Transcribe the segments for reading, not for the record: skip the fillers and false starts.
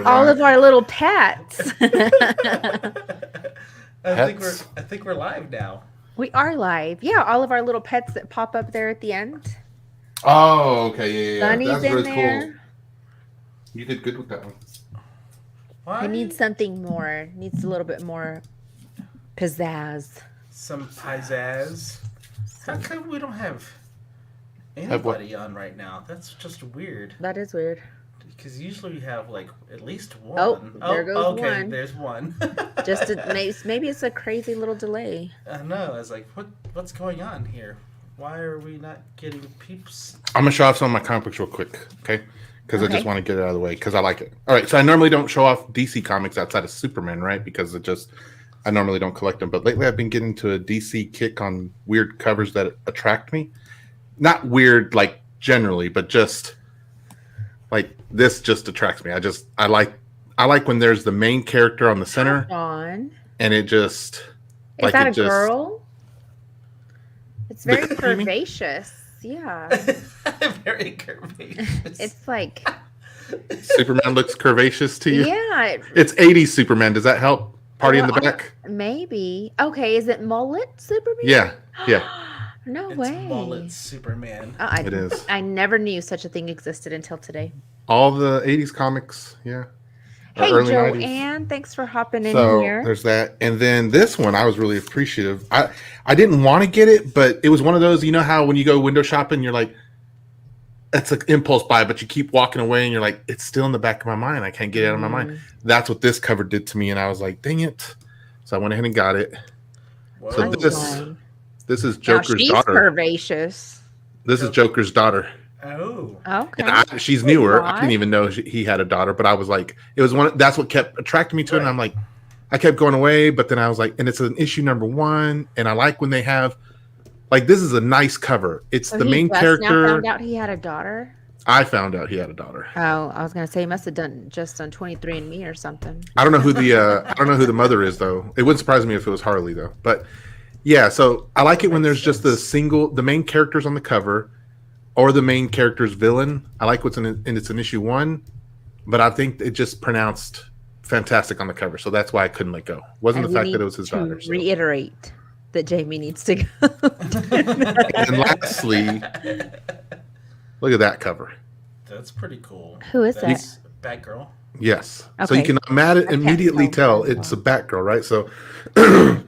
all of our little pets. I think we're live now. We are live. Yeah, all of our little pets that pop up there at the end. Oh, okay, yeah. Bunny's That's in really there. cool. You did good with that one. I need something more. Needs a little bit more pizzazz. Some pizzazz. How come we don't have anybody on right now? That's just weird. That is weird. Because usually we have like at least one. Oh, there goes okay, one. There's one. Just maybe it's a crazy little delay. I know. I was like, what's going on here? Why are we not getting peeps? I'm gonna show off some of my comic books real quick, okay? Because I just want to get it out of the way because I like it. All right, so I normally don't show off DC comics outside of Superman, right? Because I normally don't collect them. But lately I've been getting to a DC kick on weird covers that attract me. Not weird like generally, but just like this just attracts me. I like when there's the main character on the center. And it just is that a girl? It's very curvaceous. Yeah. Very curvaceous. It's like Superman looks curvaceous to you? Yeah. It's 80s Superman. Does that help? Party in the back? Maybe. Okay, is it mullet Superman? Yeah. No way. Mullet Superman. It is. I never knew such a thing existed until today. All the 80s comics, yeah. Hey, Joanne, thanks for hopping in here. There's that. And then this one, I was really appreciative. I didn't want to get it, but it was one of those, you know how when you go window shopping, you're like, it's an impulse buy, but you keep walking away and you're like, it's still in the back of my mind. I can't get it out of my mind. That's what this cover did to me. And I was like, dang it. So I went ahead and got it. Whoa. So this is Joker's daughter. Curvaceous. This is Joker's daughter. Oh, okay. She's newer. I didn't even know he had a daughter, but I was like, it was one. That's what kept attracting me to it. And I'm like, I kept going away, but then I was like, and it's an issue #1, and I like when they have, like, this is a nice cover. It's the main character. Now found out he had a daughter. I found out he had a daughter. Oh, I was gonna say he must have done 23andMe or something. I don't know who the mother is though. It wouldn't surprise me if it was Harley though. But yeah, so I like it when there's just the main characters on the cover. Or the main character's villain. I like what's in it, and it's an issue 1, but I think it just pronounced fantastic on the cover, so that's why I couldn't let go. Wasn't the fact that it was his daughter. So. Reiterate that Jamie needs to go. And lastly, look at that cover. That's pretty cool. Who is that? Batgirl. Yes. Okay. So you can immediately tell it's a Batgirl, right? So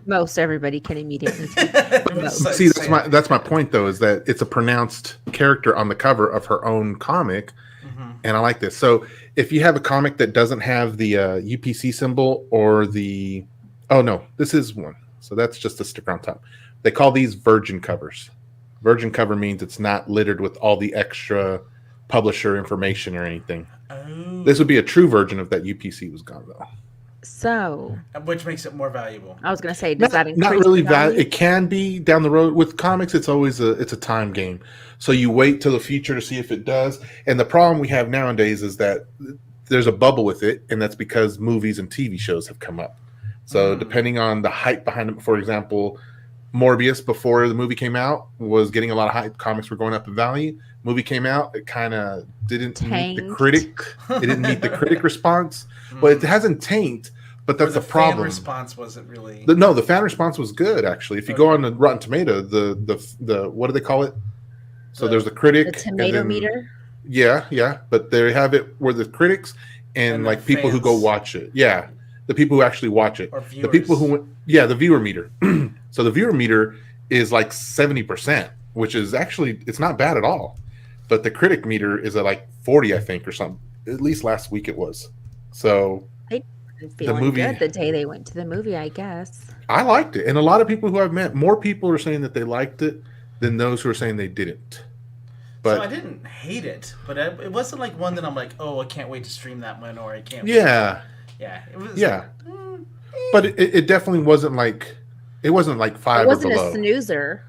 most everybody can immediately tell. See, that's my point though, is that it's a pronounced character on the cover of her own comic, and I like this. So if you have a comic that doesn't have the UPC symbol or this is one. So that's just a sticker on top. They call these virgin covers. Virgin cover means it's not littered with all the extra publisher information or anything. Oh. This would be a true version if that UPC was gone though. So, which makes it more valuable. I was going to say, does that increase not really value? It can be down the road. With comics, it's always a time game. So you wait till the future to see if it does. And the problem we have nowadays is that there's a bubble with it, and that's because movies and TV shows have come up. So depending on the hype behind it, for example, Morbius before the movie came out was getting a lot of hype. Comics were going up in value. Movie came out, it kind of didn't meet the critic. It didn't meet the critic response. Well, it hasn't tanked, but that's the problem. The fan response wasn't really. The fan response was good actually. If you go on the Rotten Tomato, the what do they call it? So there's the critic, the tomato meter. Yeah, but they have it where the critics and like people who go watch it. Yeah, the people who actually watch it. Or viewers. The people who the viewer meter. So the viewer meter is like 70%, which is actually it's not bad at all. But the critic meter is at like 40, I think, or something. At least last week it was. So they feeling good the day they went to the movie, I guess. I liked it, and a lot of people who I've met, more people are saying that they liked it than those who are saying they didn't. But so I didn't hate it, but it wasn't like one that I'm like, oh, I can't wait to stream that one, or I can't. Yeah. It was. Yeah. But it definitely wasn't like. It wasn't like 5 or below. It wasn't a snoozer.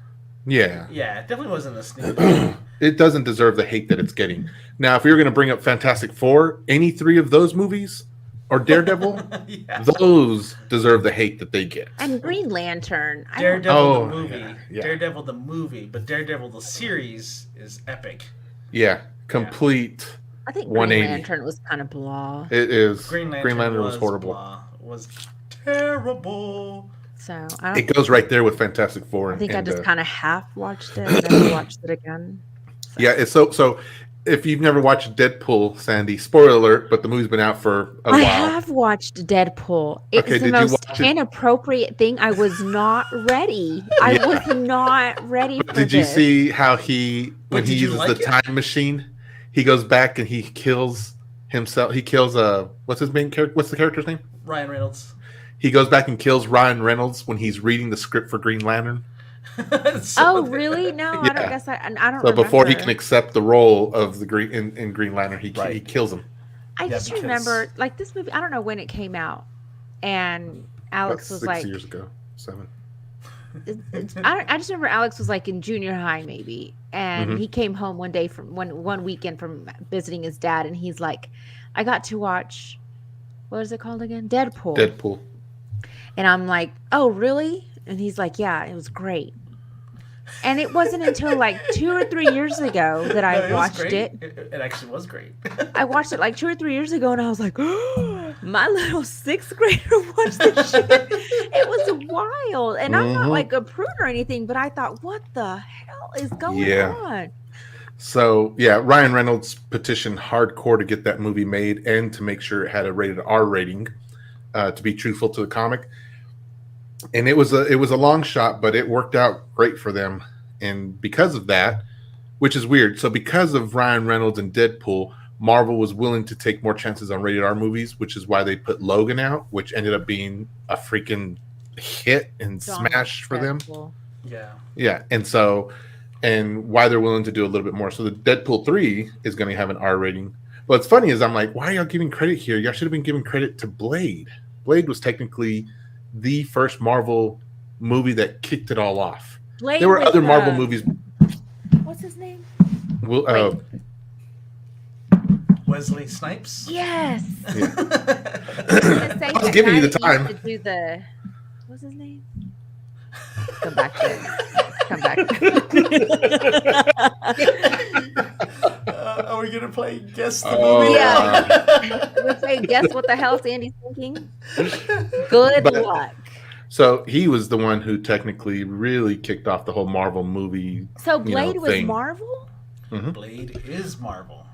Yeah. Yeah, it definitely wasn't a snoozer. It doesn't deserve the hate that it's getting. Now, if you're going to bring up Fantastic Four, any 3 of those movies, or Daredevil, those deserve the hate that they get. And Green Lantern. Daredevil the movie. Yeah. Daredevil the movie, but Daredevil the series is epic. Yeah, complete. I think Green 180. Lantern was kind of blah. It is. Green Lantern was horrible. Was terrible. So I don't It goes right there with Fantastic Four. I think I just kind of half watched it and never watched it again. So. Yeah, it's so. If you've never watched Deadpool, Sandy, spoiler alert, but the movie's been out for a while. I have watched Deadpool. It's the most inappropriate thing. I was not ready. I was not ready for Did you see how when he uses the time machine, he goes back and he kills himself. He kills what's his main character? What's the character's name? Ryan Reynolds. He goes back and kills Ryan Reynolds when he's reading the script for Green Lantern. Really? No, yeah. I don't guess I don't remember. Before he can accept the role of the in Green Lantern, he kills him. I just remember like this movie. I don't know when it came out, and Alex was 6 years ago, 7. I just remember Alex was like in junior high maybe, and he came home one day from one weekend from visiting his dad, and he's like, I got to watch, what is it called again? Deadpool. And I'm like, oh really? And he's like, yeah, it was great. And it wasn't until like 2 or 3 years ago that I watched it. It actually was great. I watched it like 2 or 3 years ago, and I was like, oh, my little 6th grader watched this shit. It was wild. And I'm not like a prude or anything, but I thought, what the hell is going on? So, yeah, Ryan Reynolds petitioned hardcore to get that movie made and to make sure it had a rated R rating, to be truthful to the comic. And it was a long shot, but it worked out great for them. And because of that, which is weird, so because of Ryan Reynolds and Deadpool, Marvel was willing to take more chances on rated R movies, which is why they put Logan out, which ended up being a freaking hit and smash for them. Yeah. And why they're willing to do a little bit more. So the Deadpool 3 is going to have an R rating. What's funny is I'm like, why are y'all giving credit here? Y'all should have been giving credit to Blade. Blade was technically the first Marvel movie that kicked it all off. Blade there were other Marvel movies. What's his name? Wesley Snipes. Yes. Yeah. I was giving you the time. To do what's his name? Come back to it. Come back. Are we gonna play guess the movie? Yeah. We'll play guess what the hell Sandy's thinking. Good luck. So he was the one who technically really kicked off the whole Marvel movie. So Blade was Marvel? Mm-hmm. Blade is Marvel.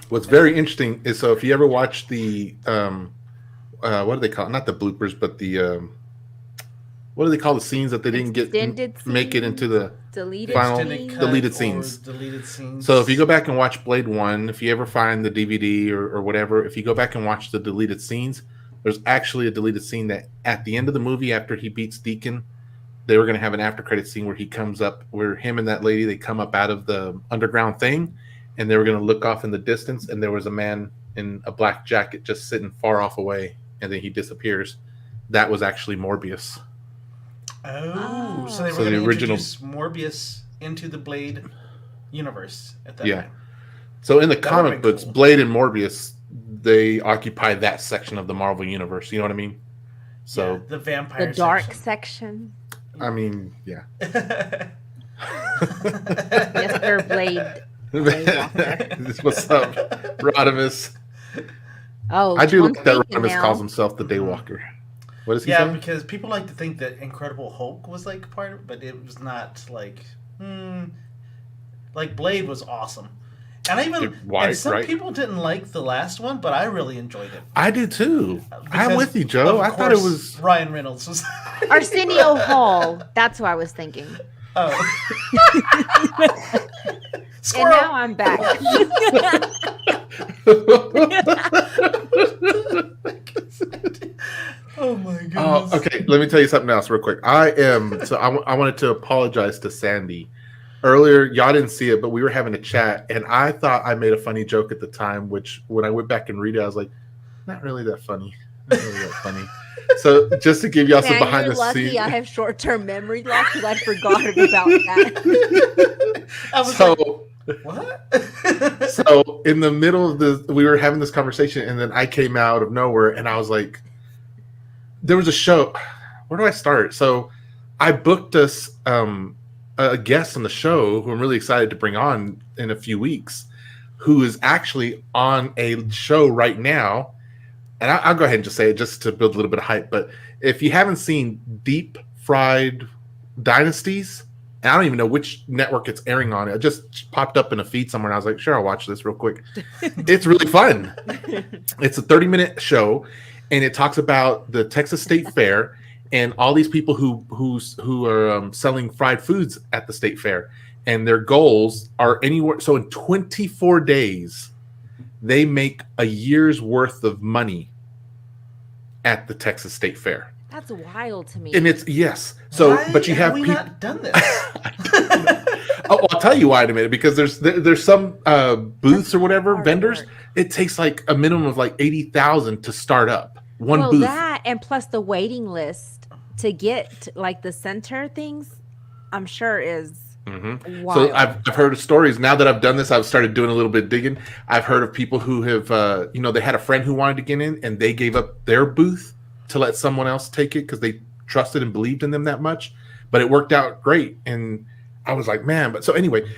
What's very interesting is, so if you ever watch the what do they call it? Not the bloopers, but the what do they call the scenes that they didn't make it into the deleted scenes? So if you go back and watch Blade 1, if you ever find the DVD or whatever, if you go back and watch the deleted scenes, there's actually a deleted scene that at the end of the movie, after he beats Deacon, they were going to have an after credit scene where he comes up, where him and that lady, they come up out of the underground thing, and they were going to look off in the distance, and there was a man in a black jacket just sitting far off away, and then he disappears. That was actually Morbius. Oh, so they were going to introduce Morbius into the Blade universe at that time. So in the comic books, cool. Blade and Morbius, they occupy that section of the Marvel universe. You know what I mean? So the vampire, the dark section. I mean, yeah. Yes, sir, Blade. What's up, Rodimus? Oh, I do like that Rodimus calls himself the Daywalker. What is he saying? Because people like to think that Incredible Hulk was like part of it, but it was not like Blade was awesome. And some people didn't like the last one, but I really enjoyed it. I do too. I'm with you, Joe. I thought it was Ryan Reynolds was Arsenio Hall. That's who I was thinking. Oh. And now I'm back. Oh my goodness. Oh, okay, let me tell you something else real quick. I wanted to apologize to Sandy. Earlier, y'all didn't see it, but we were having a chat, and I thought I made a funny joke at the time, which when I went back and read it, I was like, not really that funny. Not really that funny. So just to give y'all some behind the scenes. I have short-term memory loss because I forgot about that. I was like, what? So in the middle of we were having this conversation, and then I came out of nowhere, and I was like, there was a show. Where do I start? So I booked us a guest on the show who I'm really excited to bring on in a few weeks. who is actually on a show right now. And I'll go ahead and just say it just to build a little bit of hype. But if you haven't seen Deep Fried Dynasties, and I don't even know which network it's airing on. It just popped up in a feed somewhere. And I was like, sure, I'll watch this real quick. It's really fun. It's a 30-minute show, and it talks about the Texas State Fair and all these people who are selling fried foods at the state fair. And their goals are anywhere. So in 24 days, they make a year's worth of money at the Texas State Fair. That's wild to me. And it's yes. So, Why but you have we people. not done this? Oh, I'll tell you why in a minute. Because there's some booths or whatever vendors. It takes like a minimum of like 80,000 to start up one booth. That and plus the waiting list to get like the center things, I'm sure is. Mm-hmm. Wild. So I've heard of stories. Now that I've done this, I've started doing a little bit of digging. I've heard of people who have, they had a friend who wanted to get in, and they gave up their booth to let someone else take it because they trusted and believed in them that much. But it worked out great, and I was like, man. But so anyway,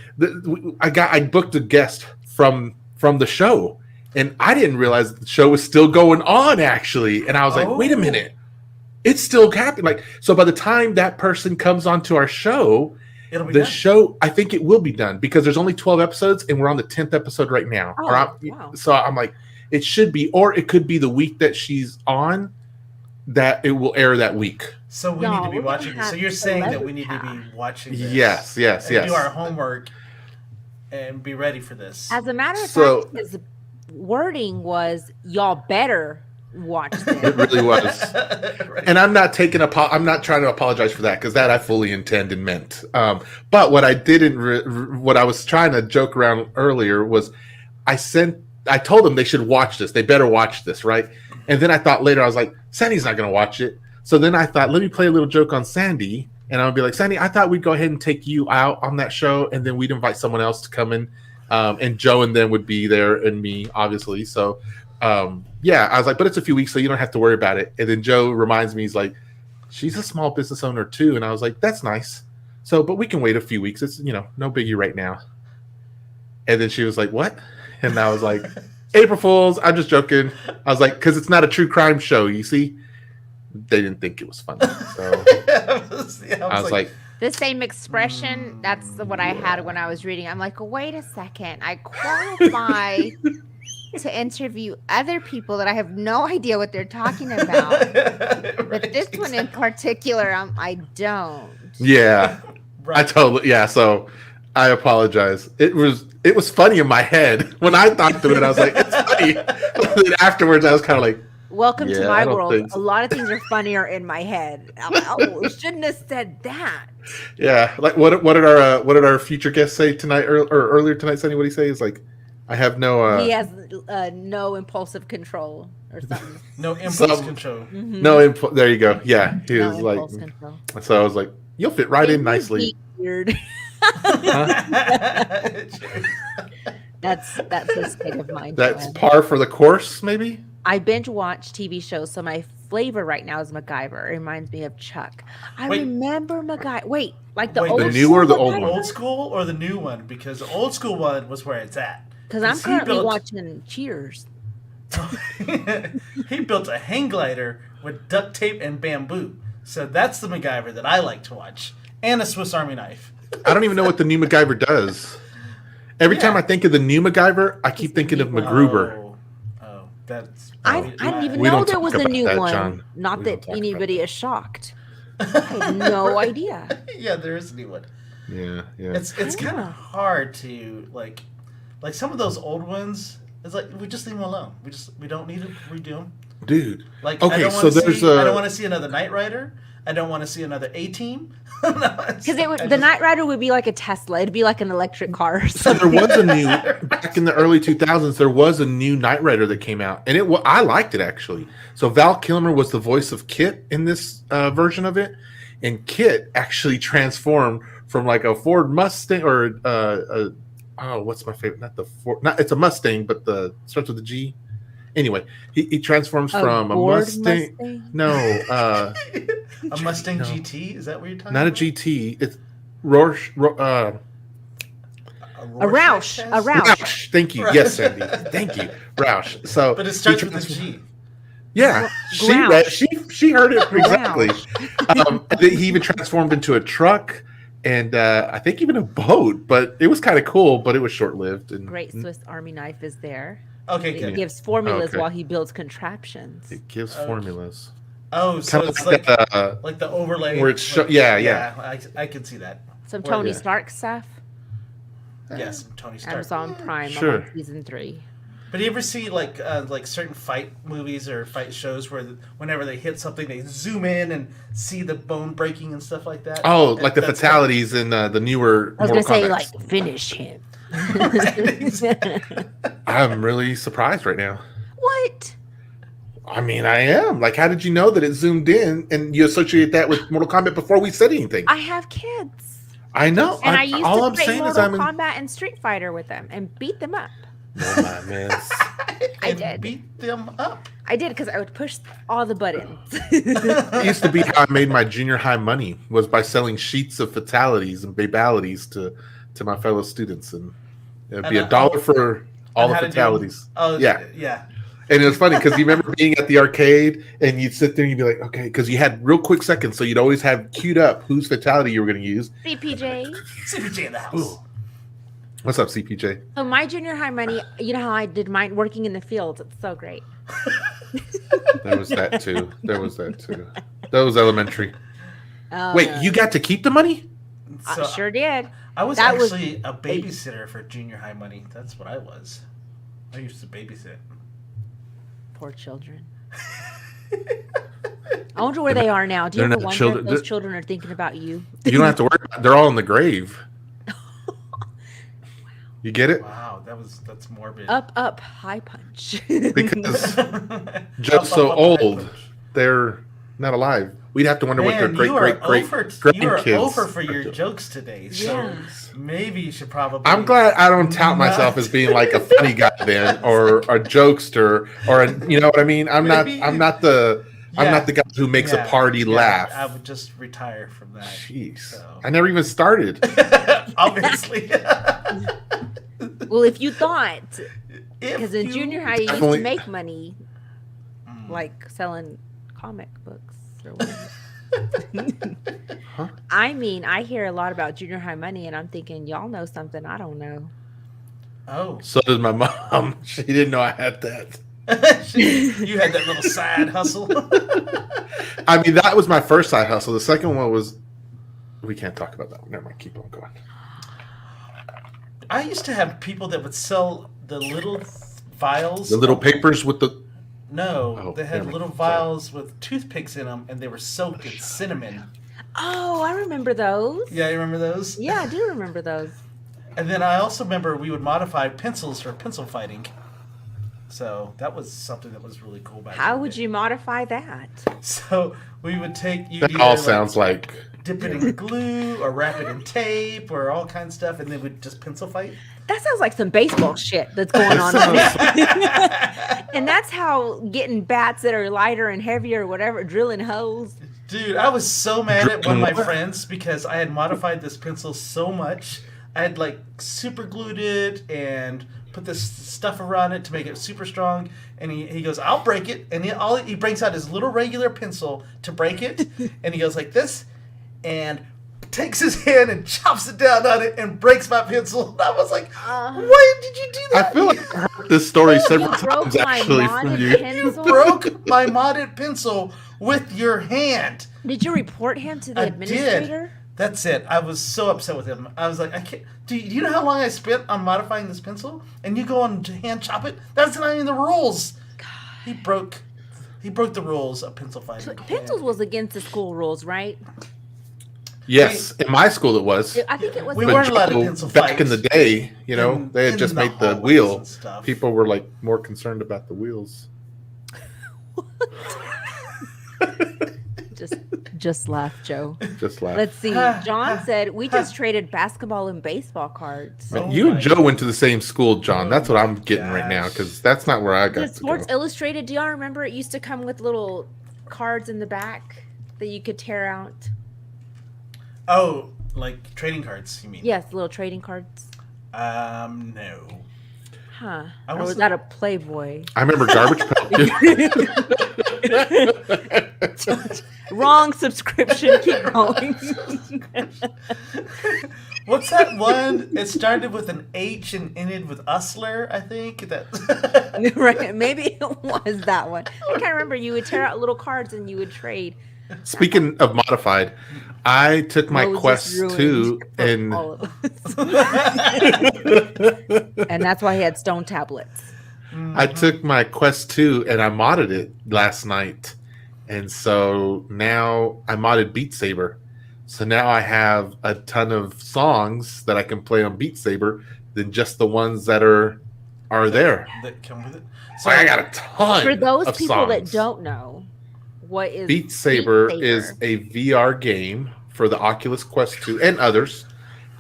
I booked a guest from the show, and I didn't realize the show was still going on actually. And I was like, wait a minute, it's still happening. Like, so by the time that person comes onto our show. It'll be the done. show, I think it will be done because there's only 12 episodes and we're on the 10th episode right now. Wow. So I'm like, it should be, or it could be the week that she's on that it will air that week. So we need to be watching. So you're saying that we need to be watching this. Yes. And do our homework and be ready for this. As a matter of fact, his wording was, y'all better watch this. It really was. Right. And I'm not I'm not trying to apologize for that because that I fully intend and meant. But what I didn't, what I was trying to joke around earlier was I told them they should watch this. They better watch this, right? And then I thought later, I was like, Sandy's not going to watch it. So then I thought, let me play a little joke on Sandy. And I would be like, Sandy, I thought we'd go ahead and take you out on that show. And then we'd invite someone else to come in. And Joe and them would be there and me, obviously. So, I was like, but it's a few weeks, so you don't have to worry about it. And then Joe reminds me, he's like, she's a small business owner too. And I was like, that's nice. So, but we can wait a few weeks. It's, no biggie right now. And then she was like, what? And I was like, April Fools. I'm just joking. I was like, because it's not a true crime show, you see? They didn't think it was funny. So I was like, the same expression, that's what I had when I was reading. I'm like, wait a second. I qualify to interview other people that I have no idea what they're talking about. But this one in particular, I don't. Yeah. Right. I totally, so I apologize. It was funny in my head. When I thought through it, I was like, it's funny. And then afterwards, I was kind of like, welcome to my world. So. A lot of things are funnier in my head. We shouldn't have said that. Yeah. Like what did our future guests say tonight or earlier tonight? Sunny, what did he say? Is like, I have no. He has no impulsive control or something. No impulse control. Mm-hmm. No impulse. There you go. Yeah, he was like. Control. So I was like, you'll fit right in nicely. Weird. That's a state of mind. That's par for the course, maybe. I binge watch TV shows, so my flavor right now is MacGyver. It reminds me of Chuck. Remember MacGyver. Wait, like the old the new or the old one? Old school or the new one? Because the old school one was where it's at. Because I'm currently watching Cheers. He built a hang glider with duct tape and bamboo. So that's the MacGyver that I like to watch. And a Swiss Army knife. I don't even know what the new MacGyver does. Every time I think of the new MacGyver, I keep thinking of MacGruber. Oh, that's... I didn't even know there was a new one. John. Not that anybody is shocked. I had no idea. Yeah, there is a new one. Yeah. It's kind of hard to like some of those old ones. It's like we just leave them alone. We don't need to redo them. Dude. Like okay, I don't so there's I don't want to see another Knight Rider. I don't want to see another A-Team. Because the Knight Rider would be like a Tesla. It'd be like an electric car. So there was a new back in the early 2000s. There was a new Knight Rider that came out, and I liked it actually. So Val Kilmer was the voice of Kit in this version of it, and Kit actually transformed from like a Ford Mustang or what's my favorite? Not the Ford. It's a Mustang, but starts with a G. Anyway, he transforms from a Mustang. No, a Mustang GT. Is that what you're talking about? Not a GT. It's Rorsch. A Roush. test? A Roush. Roush. Thank you. Yes, Sandy. Thank you. Roush. So, But it starts with a G. Yeah, she heard it exactly. He even transformed into a truck and I think even a boat. But it was kind of cool, but it was short lived. And Great Swiss Army knife is there. Okay, It good. gives formulas while he builds contraptions. it gives formulas. Oh, so Kinda it's like like the overlay. where it's like, yeah. I can see that. Some Well, Tony yeah. Stark stuff. Yes, Tony Stark. Amazon Prime Sure. on season 3. But do you ever see like certain fight movies or fight shows where whenever they hit something, they zoom in and see the bone breaking and stuff like that? Oh, And like the that's fatalities in the newer. I was going to say, Mortal like, finish him. Kombat. I'm really surprised right now. What? I mean, I am. Like, how did you know that it zoomed in and you associate that with Mortal Kombat before we said anything? I have kids. I know. And I used all to I'm play saying is Mortal I'm in. Kombat and Street Fighter with them and beat them up. Oh my man. I and did. beat them up. I did because I would push all the buttons. It used to be how I made my junior high money was by selling sheets of fatalities and babalities to my fellow students, and it'd be And, $1 for all the how to do- fatalities. Oh, Yeah. yeah. And it was funny because you remember being at the arcade and you'd sit there and you'd be like, okay, because you had real quick seconds, so you'd always have queued up whose fatality you were going to use. CPJ. CPJ in the house. What's up, CPJ? So my junior high money, you know how I did mine working in the fields. It's so great. There was that too. That was elementary. Oh, Wait, no. you got to keep the money? So I sure did. I was that was- actually a babysitter for junior high money. That's what I was. I used to babysit. Poor children. I wonder where they are now. Do you They're ever not wonder children. if those children are thinking about you? You don't have to worry about it. They're all in the grave. You get it? Wow, that's morbid. Up, high punch. Because Joe's so old, they're not alive. We'd have to wonder what their Man, great you are over grandkids. for your jokes today, so Yeah. maybe you should probably. I'm glad I don't tout myself as being like a funny guy then, or a jokester, or you know what I mean. I'm not the guy who makes a party laugh. I would just retire from that. Jeez, So. I never even started. Obviously. Well, if you thought, because in you- junior high you used Definitely- to make money, like selling comic books or whatever. Huh? I mean, I hear a lot about junior high money, and I'm thinking, y'all know something I don't know. Oh, So does my mom. She didn't know I had that. you had that little side hustle. I mean, that was my first side hustle. The second one was. We can't talk about that one. Never mind. Keep on going. I used to have people that would sell the little vials. The little papers with the. No, Oh, they had never mind. little Sorry. vials with toothpicks in them, and they were soaked in cinnamon. Oh, I remember those. Yeah, you remember those? Yeah, I do remember those. And then I also remember we would modify pencils for pencil fighting. So that was something that was really cool back How in the would day. you modify that? So we would take you. That all sounds like. Dip it in glue or wrap it in tape or all kinds of stuff, and then we'd just pencil fight. That sounds like some baseball shit that's going on. And that's how getting bats that are lighter and heavier or whatever, drilling holes. Dude, I was so mad at one of my friends because I had modified this pencil so much. I had like super glued it and put this stuff around it to make it super strong. And he goes, I'll break it. And he brings out his little regular pencil to break it. And he goes like this and takes his hand and chops it down on it and breaks my pencil. And I was like, why did you do that? I feel like I heard this story several broke times my actually from modded you. pencil. Broke my modded pencil with your hand. Did you report him to the I administrator? did. That's it. I was so upset with him. I was like, I can't. Do you know how long I spent on modifying this pencil? And you go on to hand chop it? That's not even the rules. He broke the rules of pencil fighting. Pencils was against the school rules, right? Yes, in my school it was. I think it was. We But weren't allowed to Joe, pencil back fight. in the day, you know, In- they had in just the made the hallways wheel. and stuff. People were like more concerned about the wheels. Just laugh, Joe. Just laugh. Let's see. John said we just traded basketball and baseball cards. Man, Oh you and my Joe went to the same school, John. That's what I'm getting right now gosh. because that's not where I got The to Sports go. Illustrated, do y'all remember it used to come with little cards in the back that you could tear out? Oh, like trading cards, you mean? Yes, little trading cards. No. Huh? I Or was wasn't. that a Playboy? I remember Garbage Pail. Wrong subscription. Keep going. What's that one? It started with an H and ended with Usler, I think. That. Right? Maybe it was that one. I can't remember. You would tear out little cards and you would trade. Speaking of modified, I took my Moses Quest ruined 2 for and all of us. And that's why he had stone tablets. I took my Quest 2 and I modded it last night. And so now I modded Beat Saber. So now I have a ton of songs that I can play on Beat Saber than just the ones that are there. That come with it. So I got a ton For those of people songs. that don't know, what is Beat Saber is a VR game for the Oculus Quest 2 and others.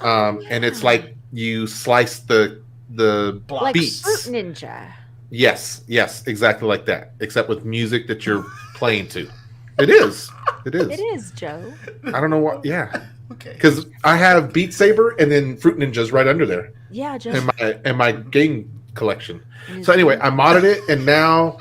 And it's like you slice the Blocks. like beats. Fruit Ninja. Yes, exactly like that, except with music that you're playing to. It is. It is, Joe. I don't know what. Yeah, Okay. because I have Beat Saber and then Fruit Ninja's right under there Yeah, Joe. in my game collection. So anyway, I modded it, and now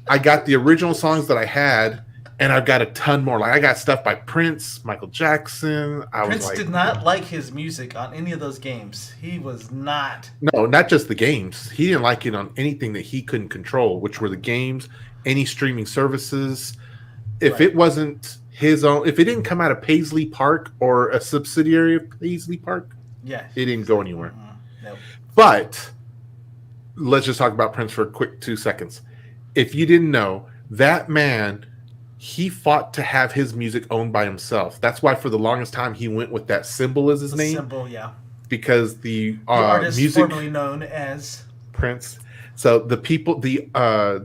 I got the original songs that I had, and I've got a ton more. Like I got stuff by Prince, Michael Jackson. Prince did not like his music on any of those games. He was not. No, not just the games. He didn't like it on anything that he couldn't control, which were the games, any streaming services. If Right. it wasn't his own, if it didn't come out of Paisley Park or a subsidiary of Paisley Park, Yeah. it didn't go anywhere. No. But let's just talk about Prince for a quick 2 seconds. If you didn't know, that man, he fought to have his music owned by himself. That's why for the longest time he went with that symbol as his The name, symbol, yeah. because the The artist music formerly known as. Prince. So the people, the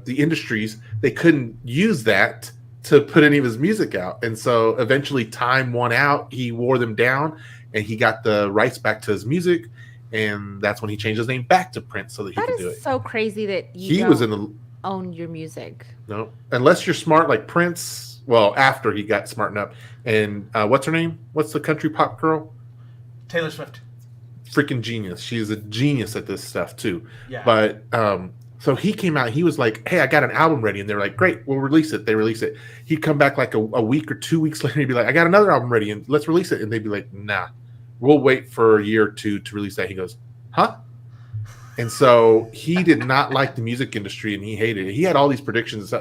industries, they couldn't use that to put any of his music out, and so eventually time won out. He wore them down, and he got the rights back to his music, and that's when he changed his name back to Prince so that he That could do is it. so crazy that you He don't was in the own your music. no, unless you're smart like Prince. Well, after he got smartened up, and what's her name? What's the country pop girl? Taylor Swift. Freaking genius. She is a genius at this stuff too. Yeah. But so he came out, he was like, hey, I got an album ready. And they're like, great, we'll release it. They release it. He'd come back like a week or 2 weeks later. He'd be like, I got another album ready and let's release it. And they'd be like, nah, we'll wait for a year or two to release that. He goes, huh? And so he did not like the music industry and he hated it. He had all these predictions.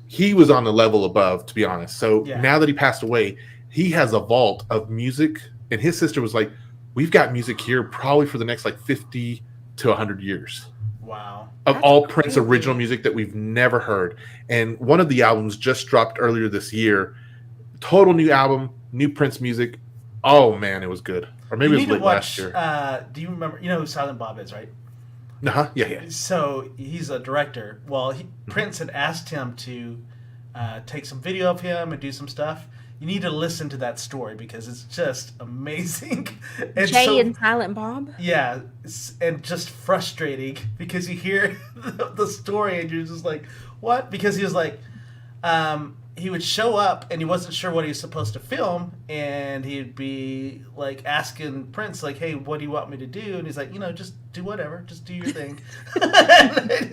He was on the level above, to be honest. So Yeah. now that he passed away, he has a vault of music. And his sister was like, we've got music here probably for the next like 50 to 100 years Wow. of That's all Prince crazy. original music that we've never heard. And one of the albums just dropped earlier this year. Total new album, new Prince music. Oh man, it was good. Or maybe You it need was to late last watch. year. Do you remember? You know who Silent Bob is, right? Uh-huh. Yeah. So he's a director. Well, Prince had asked him to take some video of him and do some stuff. You need to listen to that story because it's just amazing. And Jay and Silent Bob. yeah, and just frustrating because you hear the story and you're just like, what? Because he was like, he would show up and he wasn't sure what he was supposed to film, and he'd be like asking Prince like, hey, what do you want me to do? And he's like, just do whatever, just do your thing.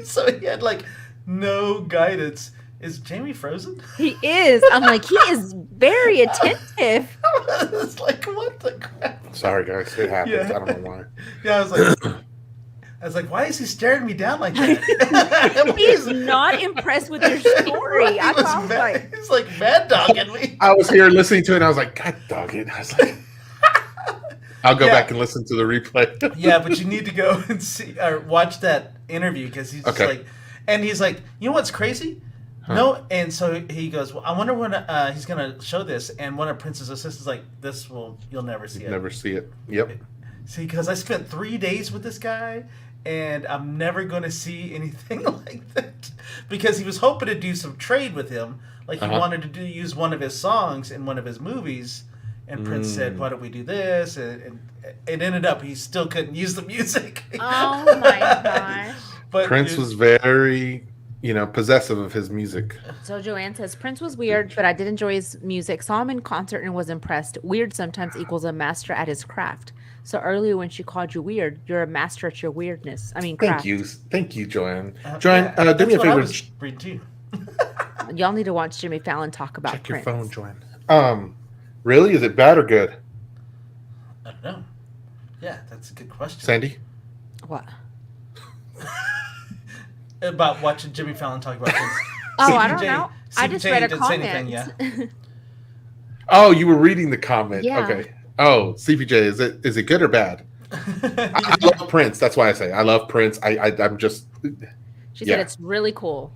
So he had like no guidance. Is Jamie frozen? He is. I'm like, he is very attentive. It's like, what the crap? Sorry guys, it happens. Yeah. I don't know why. Yeah, I was like, why is he staring me down like that? He is not impressed with your story. I was like, He's like mad dogging me. I was here listening to it and I was like, God dog it. I was like, I'll go Yeah. back and listen to the replay. Yeah, but you need to go and see or watch that interview because he's just Okay. like, and he's like, you know what's crazy? Huh. No, and so he goes, well, I wonder when he's gonna show this, and one of Prince's assistants like, you'll never see it. Never see it. Yep. See, because I spent 3 days with this guy, and I'm never going to see anything like that. Because he was hoping to do some trade with him. Like, he wanted to use one of his songs in one of his movies. And Prince said, why don't we do this? And it ended up he still couldn't use the music. oh my gosh. But Prince was very, possessive of his music. So Joanne says, Prince was weird, but I did enjoy his music. Saw him in concert and was impressed. Weird sometimes equals a master at his craft. So earlier when she called you weird, you're a master at your weirdness. I mean, Thank craft. you, Joanne. Joanne, do that's me a what I favor. was reading too. Y'all need to watch Jimmy Fallon talk about Check your Prince. phone, Joanne. Really? Is it bad or good, I don't know. Yeah, that's a good question. Sandy? What? About watching Jimmy Fallon talk about things. Oh, I don't know. I just read a didn't say comment. anything, yeah. Oh, you were reading the comment. Yeah. Okay. Oh, CPJ, is it good or bad? I love Prince. That's why I say I love Prince. I'm just. She Yeah. said it's really cool.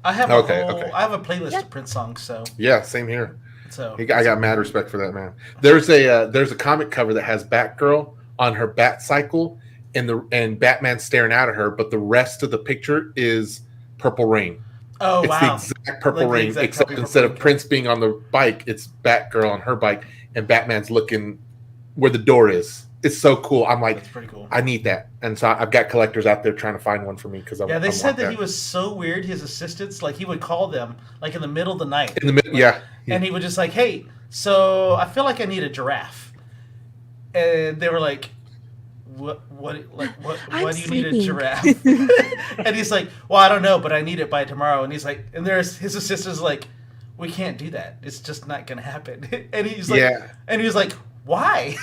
I have Okay, I have a playlist of Prince songs, so Yeah, same here. so I got mad respect for that man. There's a comic cover that has Batgirl on her bat cycle, and Batman staring out at her, but the rest of the picture is Purple Rain. oh It's wow. the exact Purple Like the Rain, exact except copy of instead Purple of Rain. Prince being on the bike, it's Batgirl on her bike, and Batman's looking where the door is. It's so cool. I'm like, That's pretty cool. I need that, and so I've got collectors out there trying to find one for me because Yeah, they said that he was so weird. His assistants, like he would call them like in the middle of the night, in the middle. Yeah, and he would just like, "Hey, so I feel like I need a giraffe," and they were like, what I'm do you need a sleeping. giraffe? And he's like, well, I don't know, but I need it by tomorrow. And he's like, and there's his assistant's like, we can't do that. It's just not gonna happen. And he's like, Yeah. and he was like, why?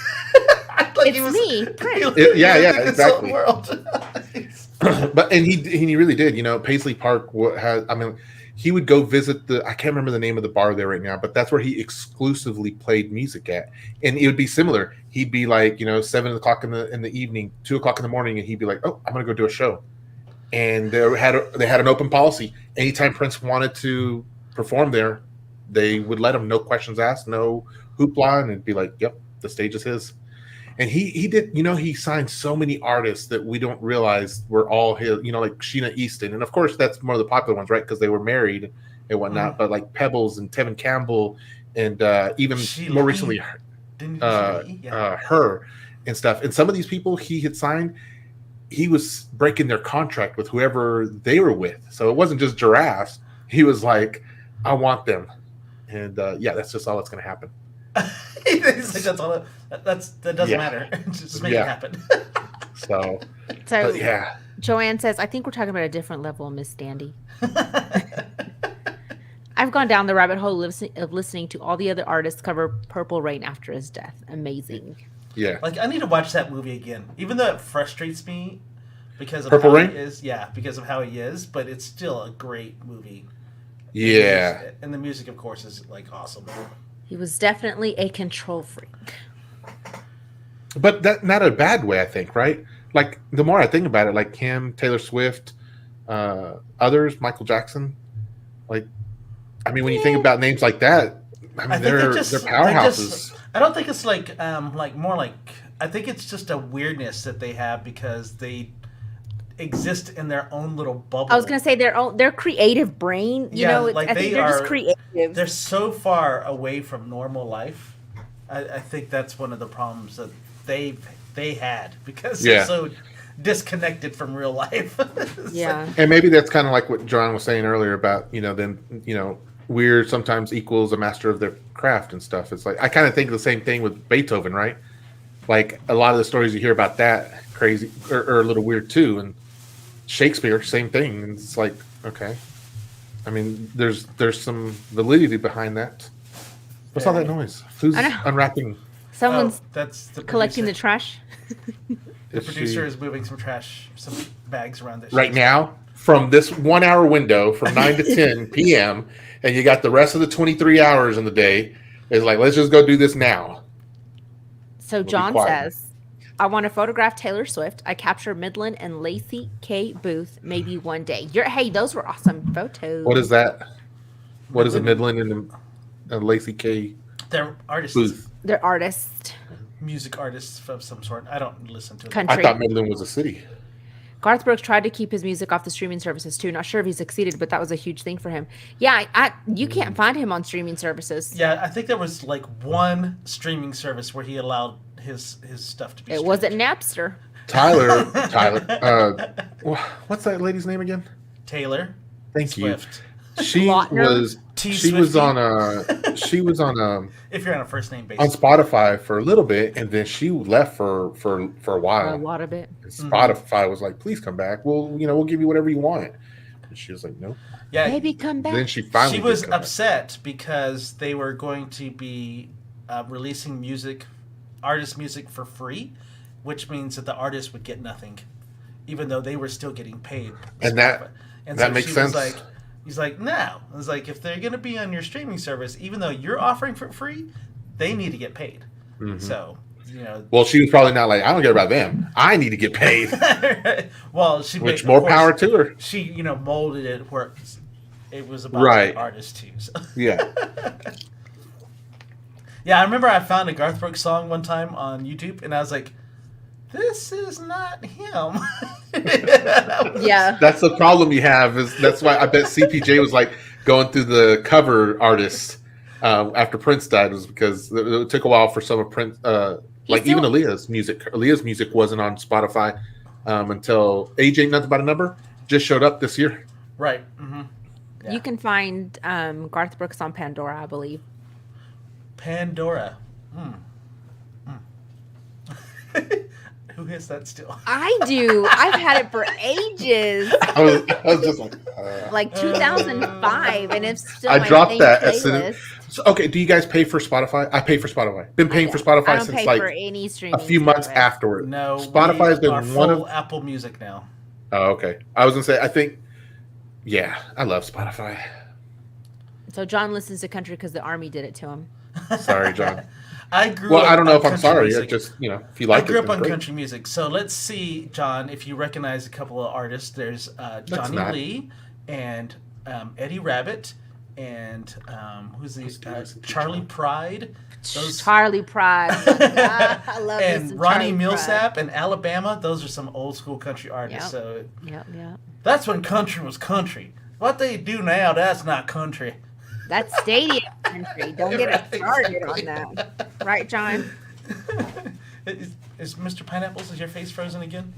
It's me, Prince. Yeah, in his own exactly. world. But and he really did. Paisley Park has. I mean, he would go visit the. I can't remember the name of the bar there right now, but that's where he exclusively played music at, and it would be similar. He'd be like, 7 o'clock in the evening, 2 o'clock in the morning, and he'd be like, "Oh, I'm gonna go do a show," and they had an open policy. Anytime Prince wanted to perform there, they would let him. No questions asked, no hoopla, and it'd be like, "Yep, the stage is his." And he did, he signed so many artists that we don't realize were all his, like Sheena Easton. And of course, that's one of the popular ones, right? Because they were married and whatnot. But like Pebbles and Tevin Campbell and even Sheila more E. recently, Didn't you say? Yeah. her and stuff. And some of these people he had signed, he was breaking their contract with whoever they were with. So it wasn't just giraffes. He was like, I want them. And that's just all that's going to happen. He's like, that's all. That doesn't Yeah. matter. Just make it Yeah. happen. So, So but yeah. Joanne says, I think we're talking about a different level, Miss Dandy. I've gone down the rabbit hole of listening to all the other artists cover Purple Rain after his death. Amazing. Yeah. Like I need to watch that movie again, even though it frustrates me because of Purple how Rain? he is. Yeah, because of how he is, but it's still a great movie. Yeah. And the music, of course, is like awesome. He was definitely a control freak. But that not a bad way, I think, right? Like the more I think about it, like him, Taylor Swift, others, Michael Jackson. Like, I mean, when you think about names like that, I mean, they're powerhouses. I don't think it's like more like I think it's just a weirdness that they have because they exist in their own little bubble. I was gonna say their creative brain. I think they're just creative. They're so far away from normal life. I think that's one of the problems that they had because they're so disconnected from real life. Yeah. And maybe that's kind of like what John was saying earlier about, weird sometimes equals a master of their craft and stuff. It's like I kind of think the same thing with Beethoven, right? Like a lot of the stories you hear about that crazy or a little weird too. And Shakespeare, same thing. And it's like, okay. I mean, there's some validity behind that. What's all that noise? Who's unwrapping? Someone's that's the collecting the producer. trash. The producer is moving some bags around there. Right now, from this 1 hour window from 9 to 10 p.m., and you got the rest of the 23 hours in the day, it's like, let's just go do this now. So John says, I want to photograph Taylor Swift. I capture Midland and Lacey K. Booth maybe one day. Hey, those were awesome photos. What is that? What is a Midland and Lacey K. They're artists. Booth? They're artists. Music artists of some sort. I don't listen to it. Country. I thought Midland was a city. Garth Brooks tried to keep his music off the streaming services too. Not sure if he succeeded, but that was a huge thing for him. Yeah, you can't find him on streaming services. Yeah, I think there was like one streaming service where he allowed his stuff to be. It wasn't Napster. Tyler. What's that lady's name again? Taylor. Thank Swift. She Lautner? was T she was Swiftie? on If you're on a first name on basis. Spotify for a little bit, and then she left for a For a while. lot of it. And Spotify was like, "Please come back. We'll give you whatever you want." And she was like, "No." Yeah, Baby, come back. Then she finally she was did come back. upset because they were going to be releasing artist music for free, which means that the artist would get nothing, even though they were still getting paid. And that makes she sense. was like, he's like, no. I was like, if they're going to be on your streaming service, even though you're offering for free, they need to get paid. Mhm. So, Well, she was probably not like, I don't care about them. I need to get paid. well, Which more power to her. She, molded it where it was about Right. the artist too. So. Yeah. Yeah, I remember I found a Garth Brooks song one time on YouTube, and I was like, this is not him. Yeah. That's the problem you have. That's why I bet CPJ was like going through the cover artists after Prince died, was because it took a while for some of Prince, even Aaliyah's music. Aaliyah's music wasn't on Spotify until Age Ain't Nothing But a Number just showed up this year. Right. Mm-hmm. Yeah. You can find Garth Brooks on Pandora, I believe. Pandora. Who has that still? I do. I've had it for ages. I was just Like 2005, and it's still I my dropped main that as soon playlist. So, okay, do you guys pay for Spotify? I pay for Spotify. Been paying for I Spotify don't since pay like for any streaming a few months service. afterward. No, Spotify has we been are one full of. Apple Music now. Oh, okay. I was gonna say, I think, yeah, I love Spotify. So John listens to country because the army did it to him. Sorry, John. I grew Well, up I don't know on if I'm country sorry. music. It just, if you like I grew it, up then on great. country music. So let's see, John, if you recognize a couple of artists. There's Johnny not. Lee and Eddie Rabbit and who's the Charlie Pride. Charlie Pride. I love me And some Ronnie Charlie Millsap Pride. and Alabama. Those are some old school country artists. Yep. So Yep. that's when country was country. What they do now, that's not country. That's stadium country. Don't get us Right, started exactly. on that. Right, John? Is Mr. Pineapples, is your face frozen again?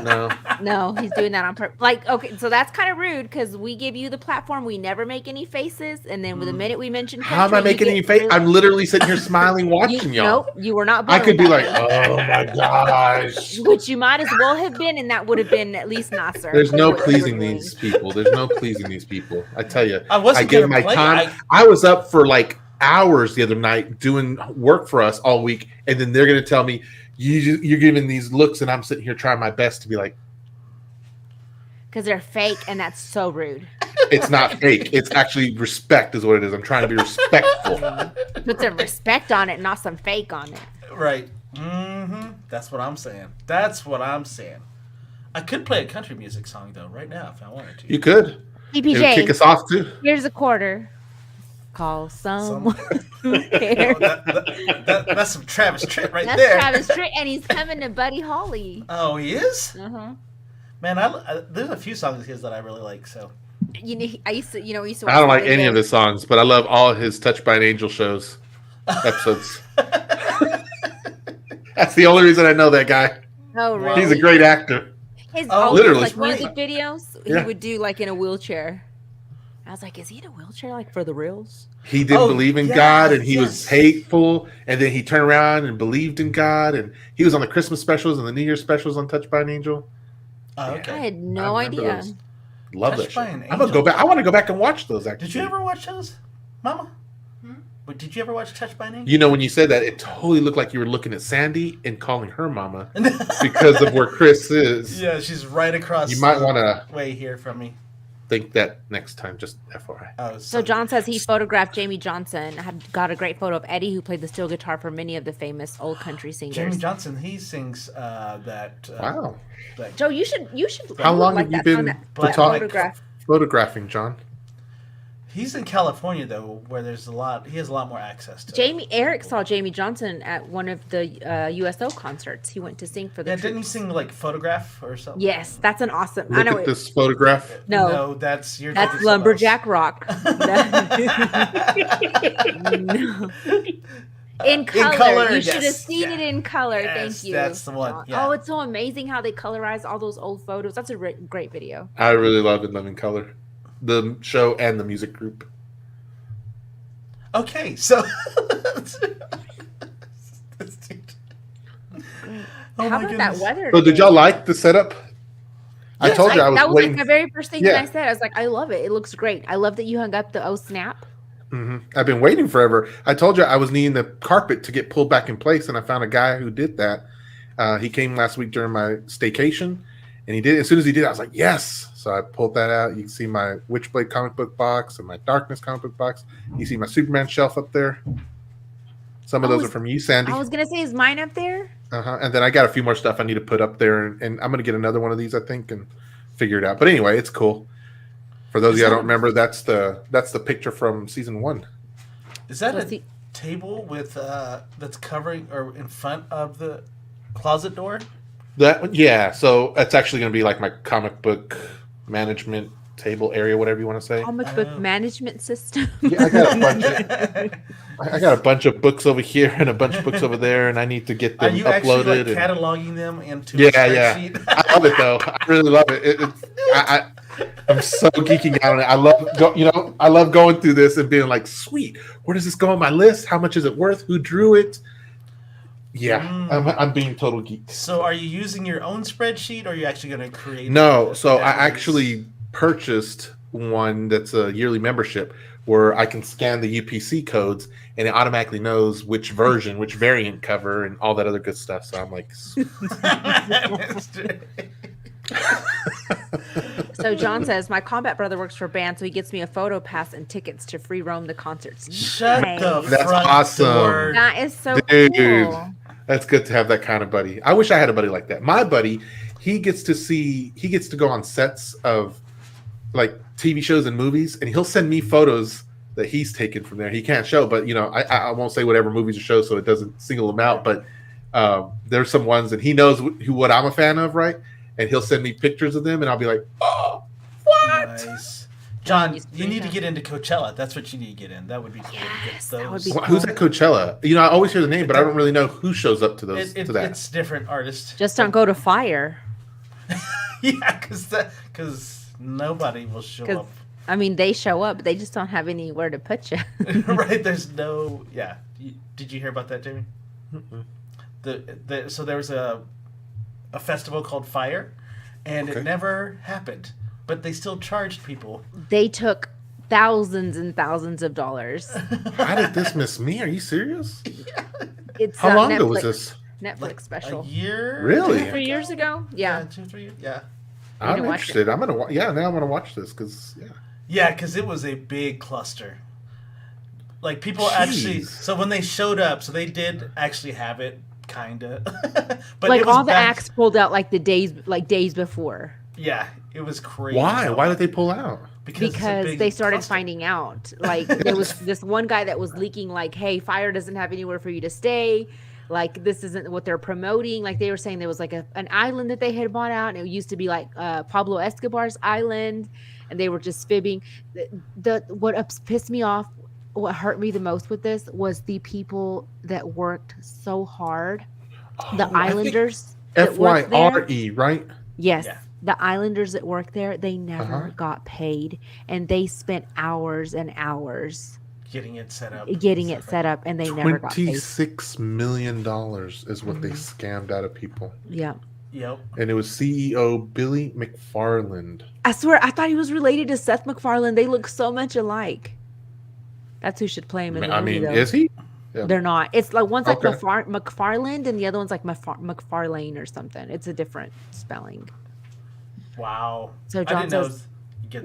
No. No, he's doing that on purpose. Like, okay, so that's kind of rude because we give you the platform. We never make any faces. And then with the minute we mention country, How am I you making get any face? really- I'm literally sitting here smiling, watching y'all. Nope, you were not. I could be blown like, that oh my gosh. way. Which you might as well have been, and that would have been at least nicer. There's no What you were pleasing doing. these people. There's no pleasing these people. I tell you, I wasn't give gonna my play. time. I was up for like hours the other night doing work for us all week, and then they're going to tell me you're giving these looks, and I'm sitting here trying my best to be like, Because they're fake, and that's so rude. it's not fake. It's actually respect, is what it is. I'm trying to be respectful. Put some respect on it, not some fake on it. Right. Mm-hmm. That's what I'm saying. That's what I'm saying. I could play a country music song though right now if I wanted to. You could. It would kick CPJ, us off too. here's a quarter. Call someone who Oh, cares. that's some Travis Tritt right That's there. Travis Tritt, and he's coming to Buddy Holly. Oh, he is? Uh-huh. Man, there's a few songs of his that I really like. So You know, I used to watch I don't the like any of videos. his songs, but I love all his Touched by an Angel shows episodes. That's the only reason I know that guy. Oh, really? He's a great actor. His Oh, literally. like music videos, Yeah. he would do like in a wheelchair. I was like, is he in a wheelchair like for the reals? He didn't Oh, believe in yes, God, and he yes. was hateful, and then he turned around and believed in God, and he was on the Christmas specials and the New Year's specials on Touched by an Angel. oh, I okay. had no I remember idea. those. Love Touched that by shit. an I'm gonna go Angel. back. I want to go back and watch those. Actually, Did you ever watch those, Mama? But did you ever watch Touched by an Angel? You know, when you said that, it totally looked like you were looking at Sandy and calling her mama because of where Chris is. Yeah, she's right across. You might want to way here from me. think that next time. Just FYI. Oh, So John says he photographed Jamie Johnson. Had got a great photo of Eddie, who played the steel guitar for many of the famous old country singers. Jamie Johnson, he sings that. Wow. that Joe, you should. How long like have you that, been that Platonic. photograph? photographing, John? He's in California though, where there's a lot. He has a lot more access to. Eric saw Jamie Johnson at one of the USO concerts. He went to sing for the. Yeah, didn't he troops. sing like Photograph or something? Yes, that's an awesome. I Look know at it. this photograph. No, that's your. that's lumberjack rock. No. In color. color, You should have yes, seen yeah. it in color. Yes, Thank you. that's the one, yeah. Oh, it's so amazing how they colorize all those old photos. That's a great video. I really love it, Living Color. the show and the music group. Okay, so. Oh How my about that goodness. weather? So did today? y'all like the setup? I Yes, told you I was that was waiting. like the very first thing Yeah. I said. I was like, I love it. It looks great. I love that you hung up the oh snap. I've been waiting forever. I told you I was needing the carpet to get pulled back in place, and I found a guy who did that. He came last week during my staycation, and he did. As soon as he did, I was like, yes. So I pulled that out. You can see my Witchblade comic book box and my Darkness comic book box. You see my Superman shelf up there. Some of those are from you, Sandy. I was gonna say, is mine up there? And then I got a few more stuff I need to put up there, and I'm gonna get another one of these, I think, and figure it out. But anyway, it's cool. For those of you I don't remember, that's the picture from season 1. Is that a table with that's covering or in front of the closet door? So that's actually going to be like my comic book management table area, whatever you want to say. Comic book management system. Yeah, I got a bunch of books over here and a bunch of books over there, and I need to get them uploaded. Are you uploaded. actually cataloging them into a spreadsheet? I love it though. I really love it. I'm so geeking out on it. I love going through this and being like, sweet, where does this go on my list? How much is it worth? Who drew it? Yeah, I'm being total geek. So are you using your own spreadsheet, or are you actually going to create? No, so I actually purchased one that's a yearly membership where I can scan the UPC codes and it automatically knows which version, which variant cover, and all that other good stuff. So I'm like, So John says, my combat brother works for a band, so he gets me a photo pass and tickets to free roam the concerts. Shut the That's front awesome. door. That is so dude, cool. That's good to have that kind of buddy. I wish I had a buddy like that. My buddy, he gets to go on sets of like TV shows and movies, and he'll send me photos that he's taken from there. He can't show, but I won't say whatever movies or shows so it doesn't single them out. But there's some ones that he knows what I'm a fan of, right? And he'll send me pictures of them, and I'll be like, "Oh, what?" Nice. John, you need to get into Coachella. That's what you need to get in. That would be cool. Yes, to get that would those. be cool. Who's at Coachella? I always hear the name, but I don't really know who shows up to those. To that. It's different artists. Just don't go to Fire. Yeah, because nobody will show up. I mean, they show up, but they just don't have anywhere to put you. Right? There's no. Yeah. Did you hear about that, Jamie? So there was a festival called Fire, and it never happened. But they still charged people. They took thousands and thousands of dollars. How did this miss me? Are you serious? Yeah. It's How long ago was this? Netflix special. A year? Really? 2 or 3 years ago? Yeah. 2 or 3 years? Yeah. I'm interested. I'm gonna. Yeah, now I'm gonna watch this because Yeah, because it was a big cluster. Like people actually. So when they showed up, so they did actually have it, kinda. But like it was all the acts pulled out like days before. Yeah, it was crazy. Why? Why did they pull out? Because they started finding out. Like there was this one guy that was leaking like, hey, Fire doesn't have anywhere for you to stay. Like this isn't what they're promoting. Like they were saying there was like an island that they had bought out, and it used to be like Pablo Escobar's island, and they were just fibbing. What pissed me off, what hurt me the most with this was the people that worked so hard. The Islanders. FYRE, right? Yes. Yeah. The Islanders that work there, they never got paid, and they spent hours and hours getting it set up, and they never got paid. $26 million is what they scammed out of people. Yeah. Yep. And it was CEO Billy McFarland. I swear, I thought he was related to Seth MacFarlane. They look so much alike. That's who should play him in the movie, though. Is he? Yeah. They're not. It's like one's like McFarland, and the other one's like McFarlane or something. It's a different spelling. Wow. So John says,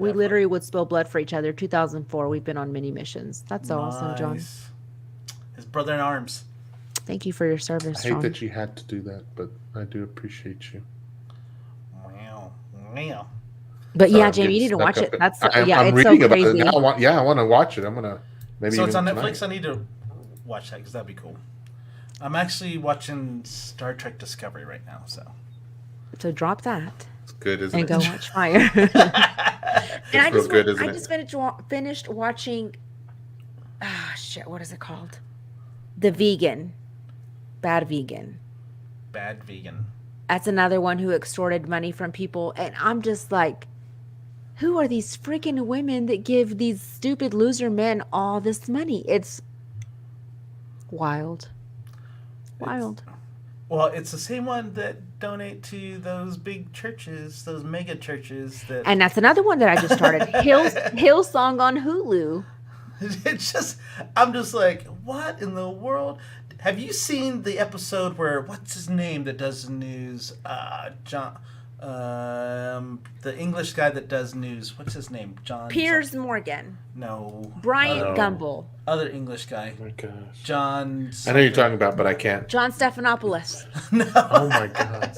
we literally would spill blood for each other. 2004, we've been on many missions. That's awesome, John. His brother in arms. Thank you for your service, I hate John. that you had to do that, but I do appreciate you. Wow. But yeah, Jamie, you need to watch it. That's I'm it's reading so about crazy. it now. I want to watch it. I'm gonna maybe. So it's on even Netflix. tonight. I need to watch that because that'd be cool. I'm actually watching Star Trek Discovery right now, so drop that. It's good, isn't and it? go watch Fire. And I just finished watching. Shit, what is it called? The Vegan, Bad Vegan. Bad Vegan. That's another one who extorted money from people, and I'm just like, who are these freaking women that give these stupid loser men all this money? It's wild. Wild. Well, it's the same one that donate to those big churches, those mega churches. That And that's another one that I just started. Hillsong on Hulu. it's just, I'm just like, what in the world? Have you seen the episode where what's his name that does the news? John, the English guy that does news. What's his name? John. Piers something. Morgan. No. Bryant Gumbel. Other English guy. Oh my gosh. John. I know you're talking about, but I can't. John Stephanopoulos. No. Oh my god.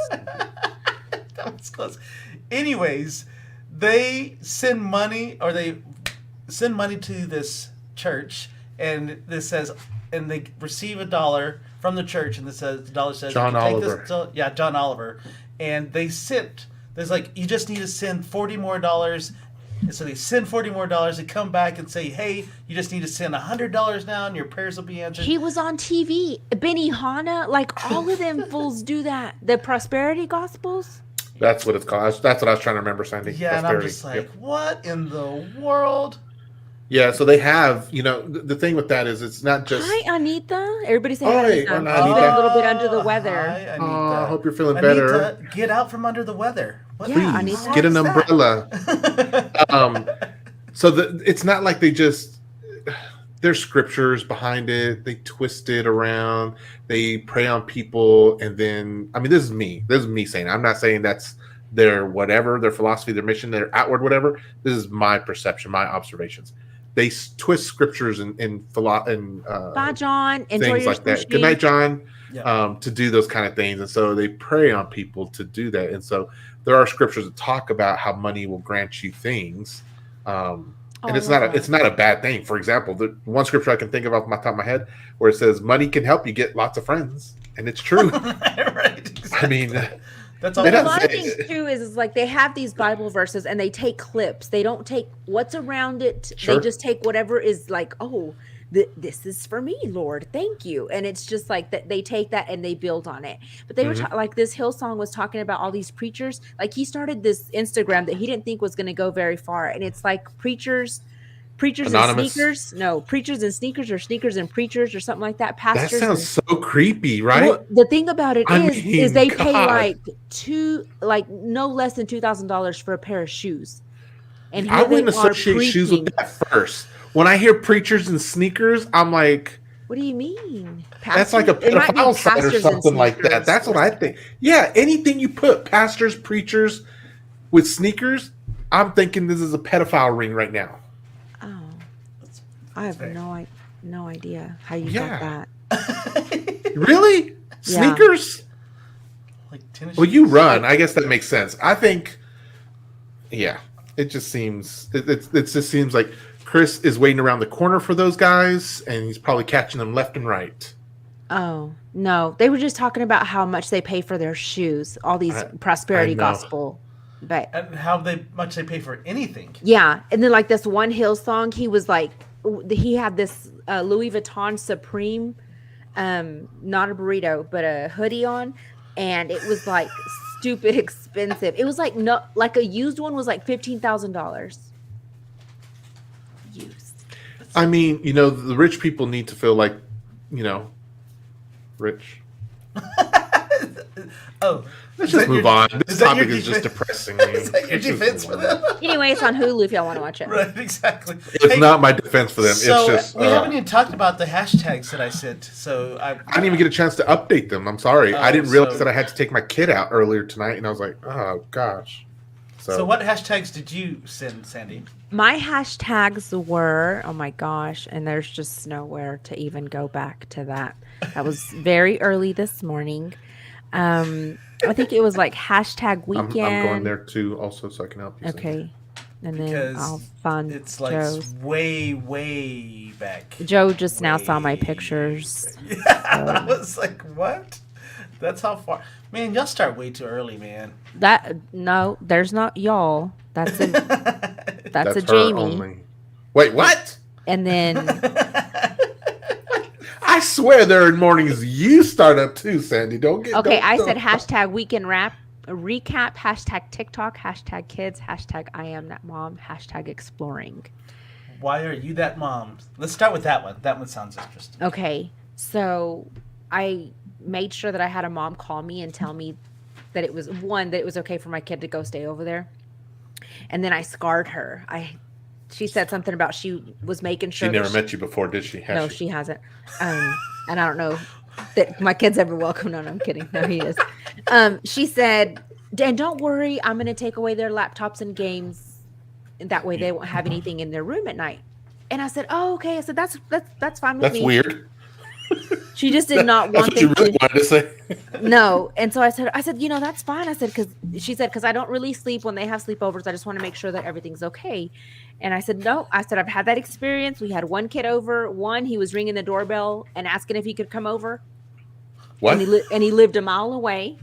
That was close. Anyways, they send money to this church, and this says, and they receive $1 from the church, and the dollar says, John "You can take Oliver." this to-" John Oliver, and there's like, you just need to send $40 more. And so they send $40 more. They come back and say, hey, you just need to send $100 now, and your prayers will be answered. He was on TV. Benny Hanna, like all of them fools do that. The prosperity gospels. That's what it's called. That's what I was trying to remember, Sandy. Yeah, and I'm Prosperity. just like, Yep. what in the world? Yeah, so they have, the thing with that is it's not just. Hi, Anita. Everybody say Hi, hi, Anita. Anita. She's been a little bit under the weather. Hi, Anita. Oh, I hope you're feeling Anita, better. get out from under the weather. What Yeah, the Anita. heck Get an is that? umbrella. So it's not like they just. There's scriptures behind it. They twist it around. They prey on people, and then this is me. This is me saying. I'm not saying that's their whatever, their philosophy, their mission, their outward whatever. This is my perception, my observations. They twist scriptures and Bye, John. Enjoy things your like that. sushi. Good night, John. Yeah. To do those kind of things, and so they prey on people to do that. And so there are scriptures that talk about how money will grant you things, and it's not a bad thing. For example, the one scripture I can think of off the top of my head where it says money can help you get lots of friends, and it's true. Right. Exactly. That's all. But They a don't lot of say- things too is like they have these Bible verses and they take clips. They don't take what's around it. Sure. They just take whatever is like, oh, this is for me, Lord, thank you. And it's just like that. They take that and they build on it. But they were like this Hillsong was talking about all these preachers. Like he started this Instagram that he didn't think was going to go very far, and it's like preachers Anonymous. and sneakers. No, preachers and sneakers, or sneakers and preachers, or something like that. Pastors. That sounds so creepy, right? Well, the thing about it is mean, they pay God. no less than $2,000 for a pair of shoes. And I here wouldn't they are associate shoes with preaching. that first. When I hear preachers and sneakers, I'm like, What do you mean? that's like a Pastors? It might be pedophile site or pastors and something like that. sneakers. That's what I think. Yeah, anything you put pastors, preachers with sneakers, I'm thinking this is a pedophile ring right now. Oh, I have fair. no idea how you Yeah. got that. Really? Yeah. Sneakers? Like tennis Well, you shoes? run. I guess that makes sense. I think, yeah, it just seems it just seems like Chris is waiting around the corner for those guys, and he's probably catching them left and right. Oh no, they were just talking about how much they pay for their shoes. All these prosperity I know. gospel, but And how much they pay for anything. yeah, and then like this one Hillsong, he was like, he had this Louis Vuitton Supreme, not a burrito, but a hoodie on, and it was like stupid expensive. It was like a used one was like $15,000. Used. I mean, the rich people need to feel like, rich. Oh, Let's is just that move your- on. This is that your topic is just defense? depressing me. Is that your Let's just defense move for on. them? Anyway, it's on Hulu if y'all want to watch it. Right, exactly. It's Hey, not my defense for them. So it's just we haven't even talked about the hashtags that I sent. So I didn't even get a chance to update them. I'm sorry. I Oh, didn't realize so- that I had to take my kid out earlier tonight, and I was like, oh gosh. So what hashtags did you send, Sandy? My hashtags were, oh my gosh, and there's just nowhere to even go back to that. That was very early this morning. I think it was like hashtag I'm weekend. going there too, also, so I can help you. Sandy. Okay. And then Because I'll find It's like Joe's. way back. Joe just now saw my Way pictures. Yeah, I was like, what? That's how far. Man, y'all start way too early, man. No, there's not y'all. That's a That's a her Jamie. only. Wait, what? And then I swear there are mornings you start up too, Sandy. Don't get okay, don't- I don't- said hashtag weekend wrap recap, hashtag TikTok, hashtag kids, hashtag I am that mom, hashtag exploring. Why are you that mom? Let's start with that one. That one sounds interesting. Okay, so I made sure that I had a mom call me and tell me that it was that it was okay for my kid to go stay over there. And then I scarred her. She said something about she was making sure. She never met you before, did she? No, she hasn't. And I don't know that my kid's ever welcome. No, I'm kidding. No, he is. She said, and don't worry, I'm going to take away their laptops and games. And that way they won't have anything in their room at night. And I said, oh, okay. I said, that's fine with me. That's weird. She just did not want them to. Really wanted to say. No. And so I said, that's fine. I said, because I don't really sleep when they have sleepovers. I just want to make sure that everything's okay. And I said, no. I said, I've had that experience. We had one kid over. He was ringing the doorbell and asking if he could come over. What? And he lived a mile away.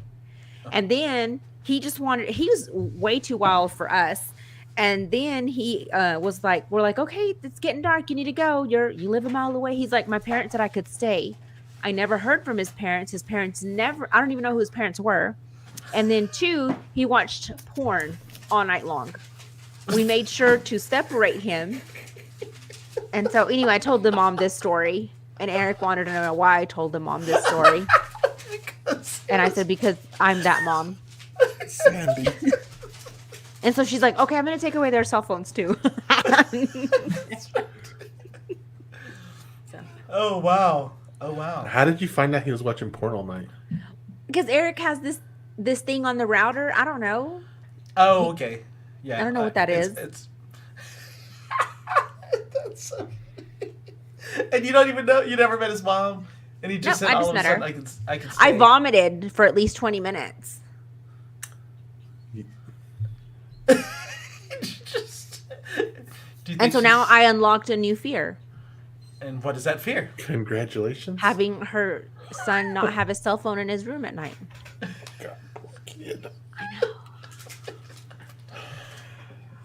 And then he was way too wild for us. And then he was like, we're like, okay, it's getting dark. You need to go. You live a mile away. He's like, my parents said I could stay. I never heard from his parents. His parents I don't even know who his parents were. And then 2, he watched porn all night long. We made sure to separate him. And so anyway, I told the mom this story. And Eric wanted to know why I told the mom this story. And I said, because I'm that mom. Sandy. And so she's like, okay, I'm going to take away their cell phones too. Oh, wow. Oh, wow. How did you find out he was watching porn all night? Because Eric has this thing on the router. I don't know. Oh, okay. Yeah. I don't know what that is. It's that's so and you don't even know, you never met his mom, and he just said I all just of a met sudden her. I could stay. I vomited for at least 20 minutes. And so now I unlocked a new fear. And what is that fear? Congratulations. Having her son not have his cell phone in his room at night. God, poor kid. I know.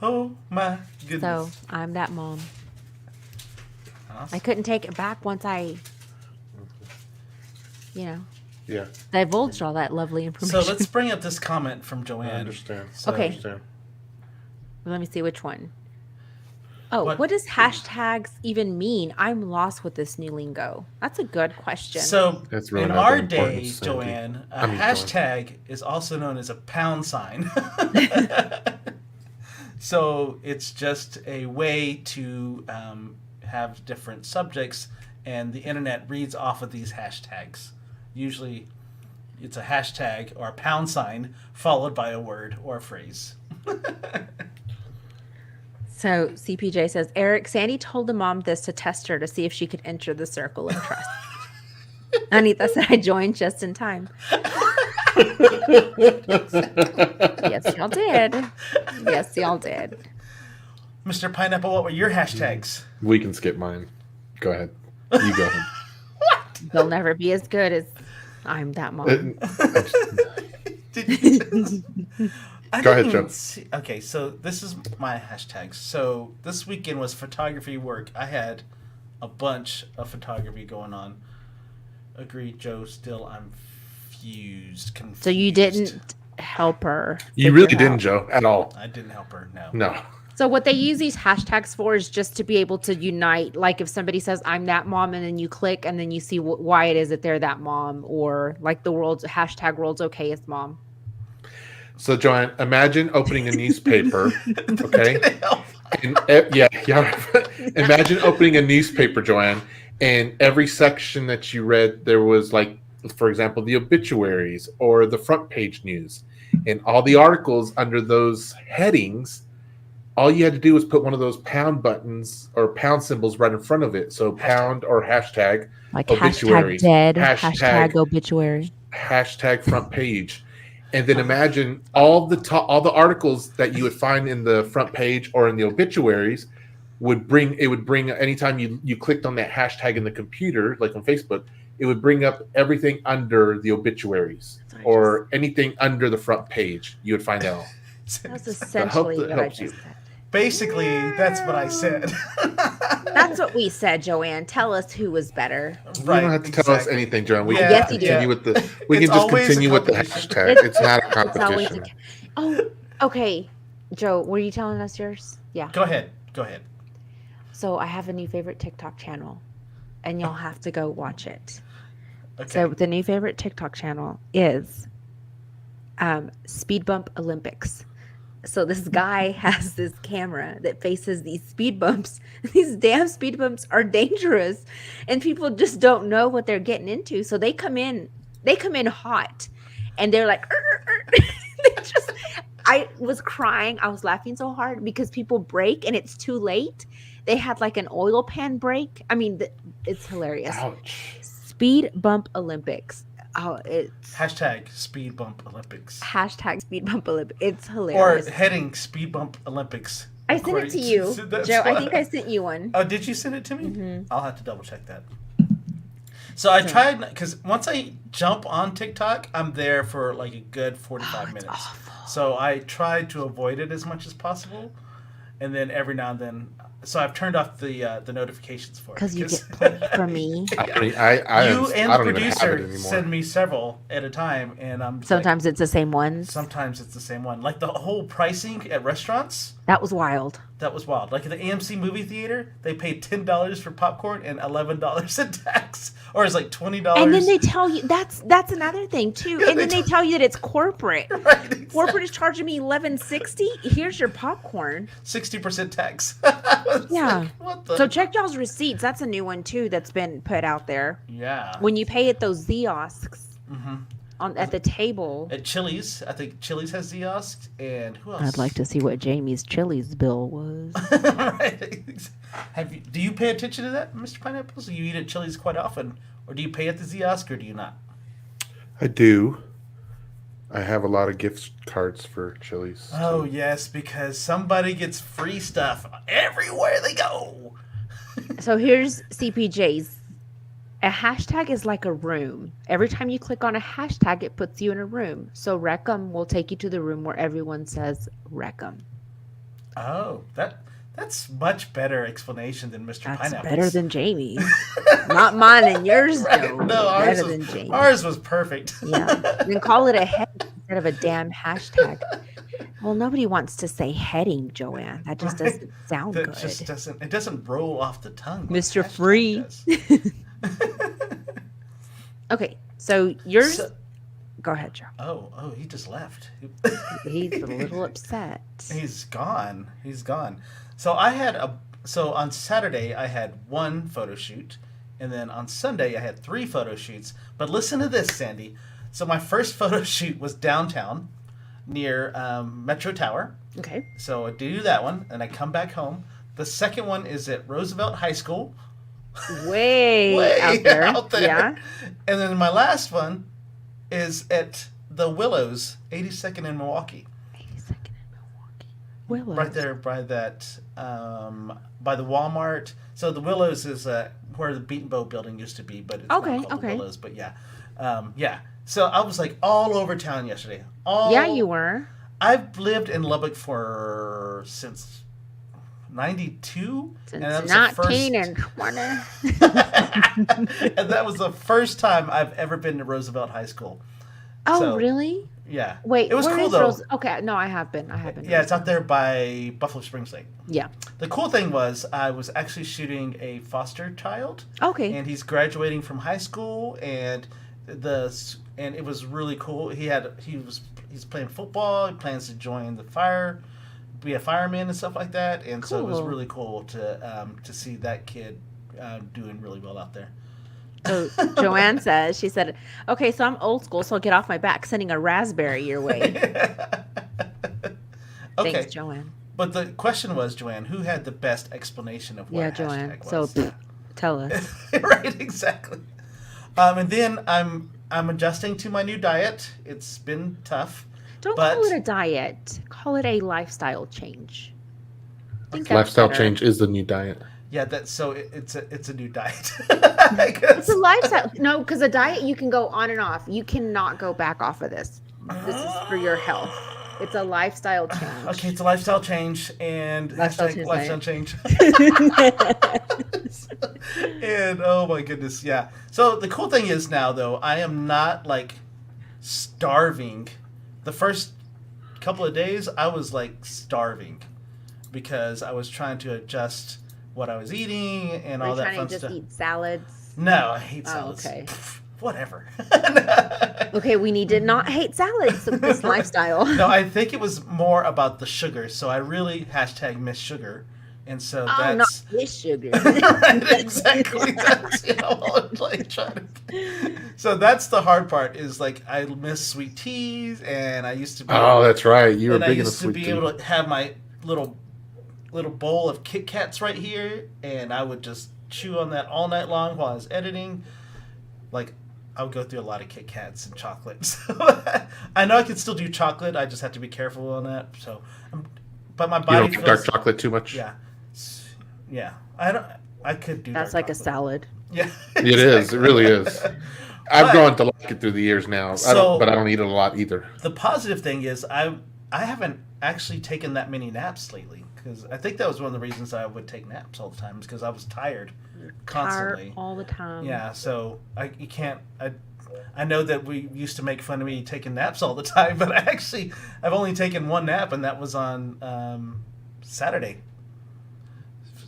Oh my goodness. So I'm that mom. Awesome. I couldn't take it back once I, Yeah. divulged all that lovely information. So let's bring up this comment from Joanne. I understand. Okay. I understand. Let me see which one. Oh, What- what does hashtags even mean? I'm lost with this new lingo. That's a good question. So That's really in not our that important, day, Sandy. Joanne, a hashtag is also known as a pound sign. So it's just a way to have different subjects, and the internet reads off of these hashtags. Usually it's a hashtag or a pound sign followed by a word or a phrase. So CPJ says, Eric, Sandy told the mom this to test her to see if she could enter the circle of trust. Anita said, I joined just in time. Yes, y'all did. Yes, y'all did. Mr. Pineapple, what were your hashtags? We can skip mine. Go ahead. You go ahead. They'll never be as good as I'm that mom. Go ahead, Joe. Okay, so this is my hashtags. So this weekend was photography work. I had a bunch of photography going on. Agreed, Joe. Still, I'm confused. So you didn't help her. You really figure didn't, out. Joe, at all. I didn't help her. No. No. So what they use these hashtags for is just to be able to unite. Like if somebody says, I'm that mom, and then you click and then you see why it is that they're that mom, or like the world's okayest mom. So, Joanne, imagine opening a newspaper, okay? And, imagine opening a newspaper, Joanne, and every section that you read, there was like, for example, the obituaries or the front page news. And all the articles under those headings, all you had to do was put one of those pound buttons or pound symbols right in front of it. So pound or hashtag Like obituaries, hashtag dead, hashtag obituary, hashtag front page. And then imagine all the articles that you would find in the front page or in the obituaries would bring anytime you clicked on that hashtag in the computer, like on Facebook, it would bring up everything under the obituaries or anything under the front page. You would find out. That's essentially what I just said. Basically, that's what I said. That's what we said, Joanne. Tell us who was better. You don't have to tell us anything, John. We Yeah, can Yes, you just do. continue with the. We It's can just always a continue with the competition. hashtag. It's not a It's always competition. Oh, okay. Joe, were you telling us yours? Yeah. Go ahead. Go ahead. So I have a new favorite TikTok channel, and you'll have to go watch it. Okay. So the new favorite TikTok channel is Speed Bump Olympics. So this guy has this camera that faces these speed bumps. These damn speed bumps are dangerous, and people just don't know what they're getting into. So they come in hot, and they're like, they just. I was crying. I was laughing so hard because people break, and it's too late. They had like an oil pan break. I mean, it's hilarious. Ouch. Speed Bump Olympics. Oh, it's Hashtag Speed Bump Olympics. hashtag Speed Bump Olympics. It's Or hilarious. heading Speed Bump Olympics. I sent it to you, Joe. I think I sent you one. Oh, did you send it to me? Mhm. I'll have to double check that. So I tried, because once I jump on TikTok, I'm there for like a good 45 minutes. awful. So I tried to avoid it as much as possible. And then every now and then, so I've turned off the notifications for it. Because you get points from me. I You don't and even the have it producer anymore. send me several at a time, and I'm Sometimes it's the same ones. sometimes it's the same one. Like the whole pricing at restaurants, That was wild. that was wild. Like at the AMC movie theater, they paid $10 for popcorn and $11 in tax, or it's like $20. And then they tell you that's another thing too. Yeah, And then they tell you that it's corporate. right, exactly. Corporate is charging me $11.60. Here's your popcorn. 60% tax. I was Yeah. like, what the? So check y'all's receipts. That's a new one too that's been put out there. Yeah. When you pay at those kiosks Mhm. at the table. At Chili's, I think Chili's has Ziosk, and who else? I'd like to see what Jamie's Chili's bill was. Right. Do you pay attention to that, Mr. Pineapples? Do you eat at Chili's quite often, or do you pay at the Ziosk, or do you not? I do. I have a lot of gift cards for Chili's. Oh yes, because somebody gets free stuff everywhere they go. So here's CPJ's. A hashtag is like a room. Every time you click on a hashtag, it puts you in a room. So Recum will take you to the room where everyone says Recum. Oh, that's much better explanation than Mr. That's Pineapples. better than Jamie's. Not mine and yours, Right. though. No, better than Jamie's. ours was perfect. Yeah. Then call it a head instead of a damn hashtag. Well, nobody wants to say heading, Joanne. That just Right. doesn't sound That good. just doesn't roll off the tongue. like Mr. hashtag Free. does. Okay, so yours. So- Go ahead, Joe. oh, he just left. He's a little upset. He's gone. He's gone. So on Saturday I had one photo shoot, and then on Sunday I had 3 photo shoots. But listen to this, Sandy. So my first photo shoot was downtown near Metro Tower. Okay. So I do that one, and I come back home. The second one is at Roosevelt High School. Way out there. out there. Yeah. And then my last one is at the Willows, 82nd in Milwaukee. 82nd in Milwaukee. Willows. Right there by that, by the Walmart. So the Willows is where the Beat and Bow building used to be, but it's Okay, not called okay. the Willows. But yeah, yeah. So I was like all over town yesterday. Yeah, you were. I've lived in Lubbock since 92, Since and that was 19 and 20. and that was the first time I've ever been to Roosevelt High School. Oh, So, really? Yeah. Wait, it was where cool is though. Okay, no, I have been. to Yeah, it's out Roosevelt. there by Buffalo Springs Lake. Yeah. The cool thing was I was actually shooting a foster child, Okay. and he's graduating from high school, and it was really cool. He's playing football. He plans to join the fire, be a fireman and stuff like that. And so it was Cool. really cool to see that kid doing really well out there. So Joanne she said, okay, so I'm old school, so I'll get off my back sending a raspberry your way. Okay, Thanks, Joanne. but the question was, Joanne, who had the best explanation of what Yeah, a Joanne. hashtag So was? tell us. Right, exactly. And then I'm adjusting to my new diet. It's been tough. Don't But- call it a diet. Call it a lifestyle change. I think that's Lifestyle better. change is the new diet. Yeah, it's a new diet. I guess. It's a lifestyle. No, because a diet you can go on and off. You cannot go back off of this. This is for your health. It's a lifestyle change. Okay, it's a lifestyle change and Lifestyle lifestyle change. And oh my goodness, yeah. So the cool thing is now though, I am not like starving. The first couple of days I was like starving because I was trying to adjust what I was eating and all that fun just stuff. Eat salads. No, I hate salads. Okay. Whatever. Okay, we need to not hate salads with this lifestyle. No, I think it was more about the sugar. So I really #miss sugar. And so that's not this sugar. right, exactly. That's like trying to. So that's the hard part. Is like I miss sweet teas, and I used to. Oh, that's right. You were big into sweet tea. I used to be able to have my little bowl of Kit Kats right here, and I would just chew on that all night long while I was editing. Like I would go through a lot of Kit Kats and chocolate. So I know I can still do chocolate. I just have to be careful on that. So, but my body. You don't dark chocolate too much. Yeah. Yeah, I could do. That's dark like chocolate. a salad. Yeah, exactly. It is. It really is. I've grown to like it through the years now. But I don't eat it a lot either. The positive thing is I haven't actually taken that many naps lately because I think that was one of the reasons I would take naps all the time because I was tired constantly. Tired all the time. Yeah, so you can't. I know that we used to make fun of me taking naps all the time, but I've only taken one nap, and that was on Saturday.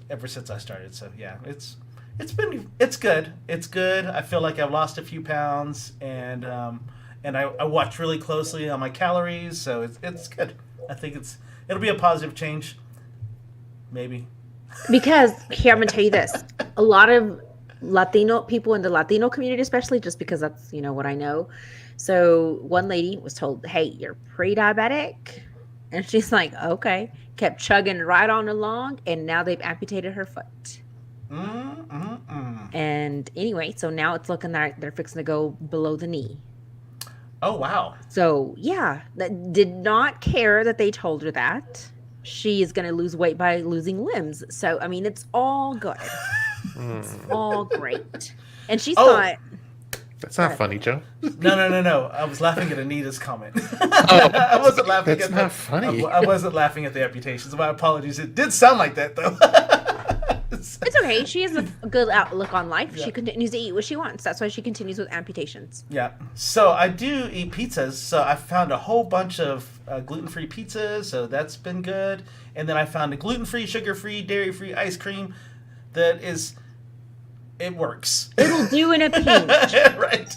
Ever since I started, so yeah, it's good. It's good. I feel like I've lost a few pounds, and I watch really closely on my calories, so it's good. I think it'll be a positive change, maybe. Because here I'm gonna tell you this: a lot of Latino people in the Latino community, especially, just because that's what I know. So one lady was told, "Hey, you're pre-diabetic," and she's like, "Okay." Kept chugging right on along, and now they've amputated her foot. And anyway, so now it's looking like they're fixing to go below the knee. Oh, wow. So, yeah, that did not care that they told her that. She is going to lose weight by losing limbs. So, I mean, it's all good. It's all great. And she thought... That's not funny, Joe. No. I was laughing at Anita's comment. I wasn't laughing that's at not funny. I wasn't laughing at the amputations. My apologies. It did sound like that, though. It's okay. She has a good outlook on life. Yeah. She continues to eat what she wants. That's why she continues with amputations. Yeah. So I do eat pizzas. So I found a whole bunch of gluten-free pizzas. So that's been good. And then I found a gluten-free, sugar-free, dairy-free ice cream that is... It works. It'll do in a pinch. Right.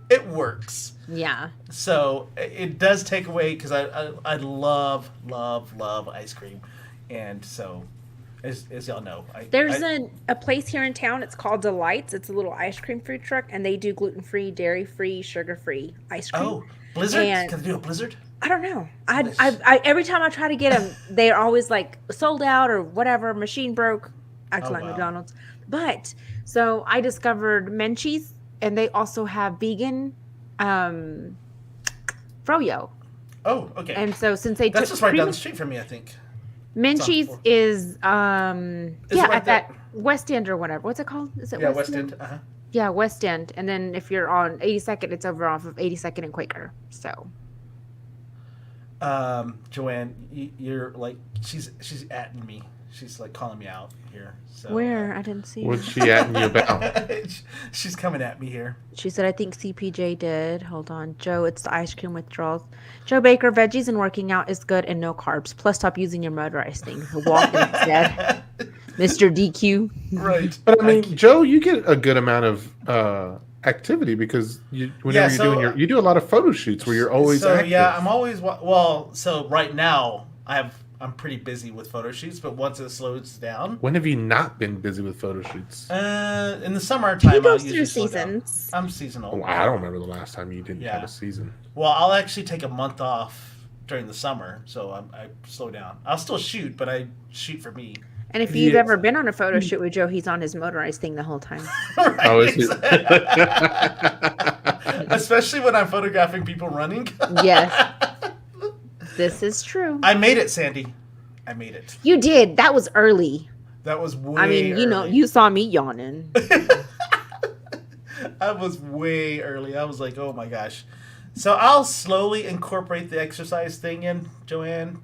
It works. Yeah. So it does take away because I love ice cream, and so as y'all know, there's a place here in town. It's called Delights. It's a little ice cream food truck, and they do gluten-free, dairy-free, sugar-free ice cream. Oh, Blizzard? Can they do a Blizzard? I don't know. I every time I try to get them, they're always like sold out or whatever. Machine broke. Acting like McDonald's. But so I discovered Menchie's, and they also have vegan froyo. Oh, okay. And so since they that's just right down the street from me, I think. Menchie's is at that West End or whatever. What's it called? Is it West End? Uh-huh. Yeah, West End. And then if you're on 82nd, it's over off of 82nd and Quaker. So Joanne, you're like she's atting me. She's like calling me out here. So, where? I didn't see. What's she atting you about? She's coming at me here. She said, I think CPJ did. Hold on. Joe, it's the ice cream withdrawals. Joe Baker, veggies and working out is good and no carbs. Plus, stop using your motorized thing. Walk instead. Mr. DQ. Right. But I mean, Joe, you get a good amount of activity because you do a lot of photo shoots where you're always active. Yeah, I'm always so right now I'm pretty busy with photo shoots, but once it slows down. When have you not been busy with photo shoots? In the summertime, he goes through seasons. I'm seasonal. Oh, I don't remember the last time you didn't have a season. Well, I'll actually take a month off during the summer, so I slow down. I'll still shoot, but I shoot for me. And if you've ever been on a photo shoot with Joe, he's on his motorized thing the whole time. Right, oh, is he? Especially when I'm photographing people running. Yes. This is true. I made it, Sandy. I made it. You did. That was early. That was way early. You saw me yawning. I was way early. I was like, oh my gosh. So I'll slowly incorporate the exercise thing in, Joanne.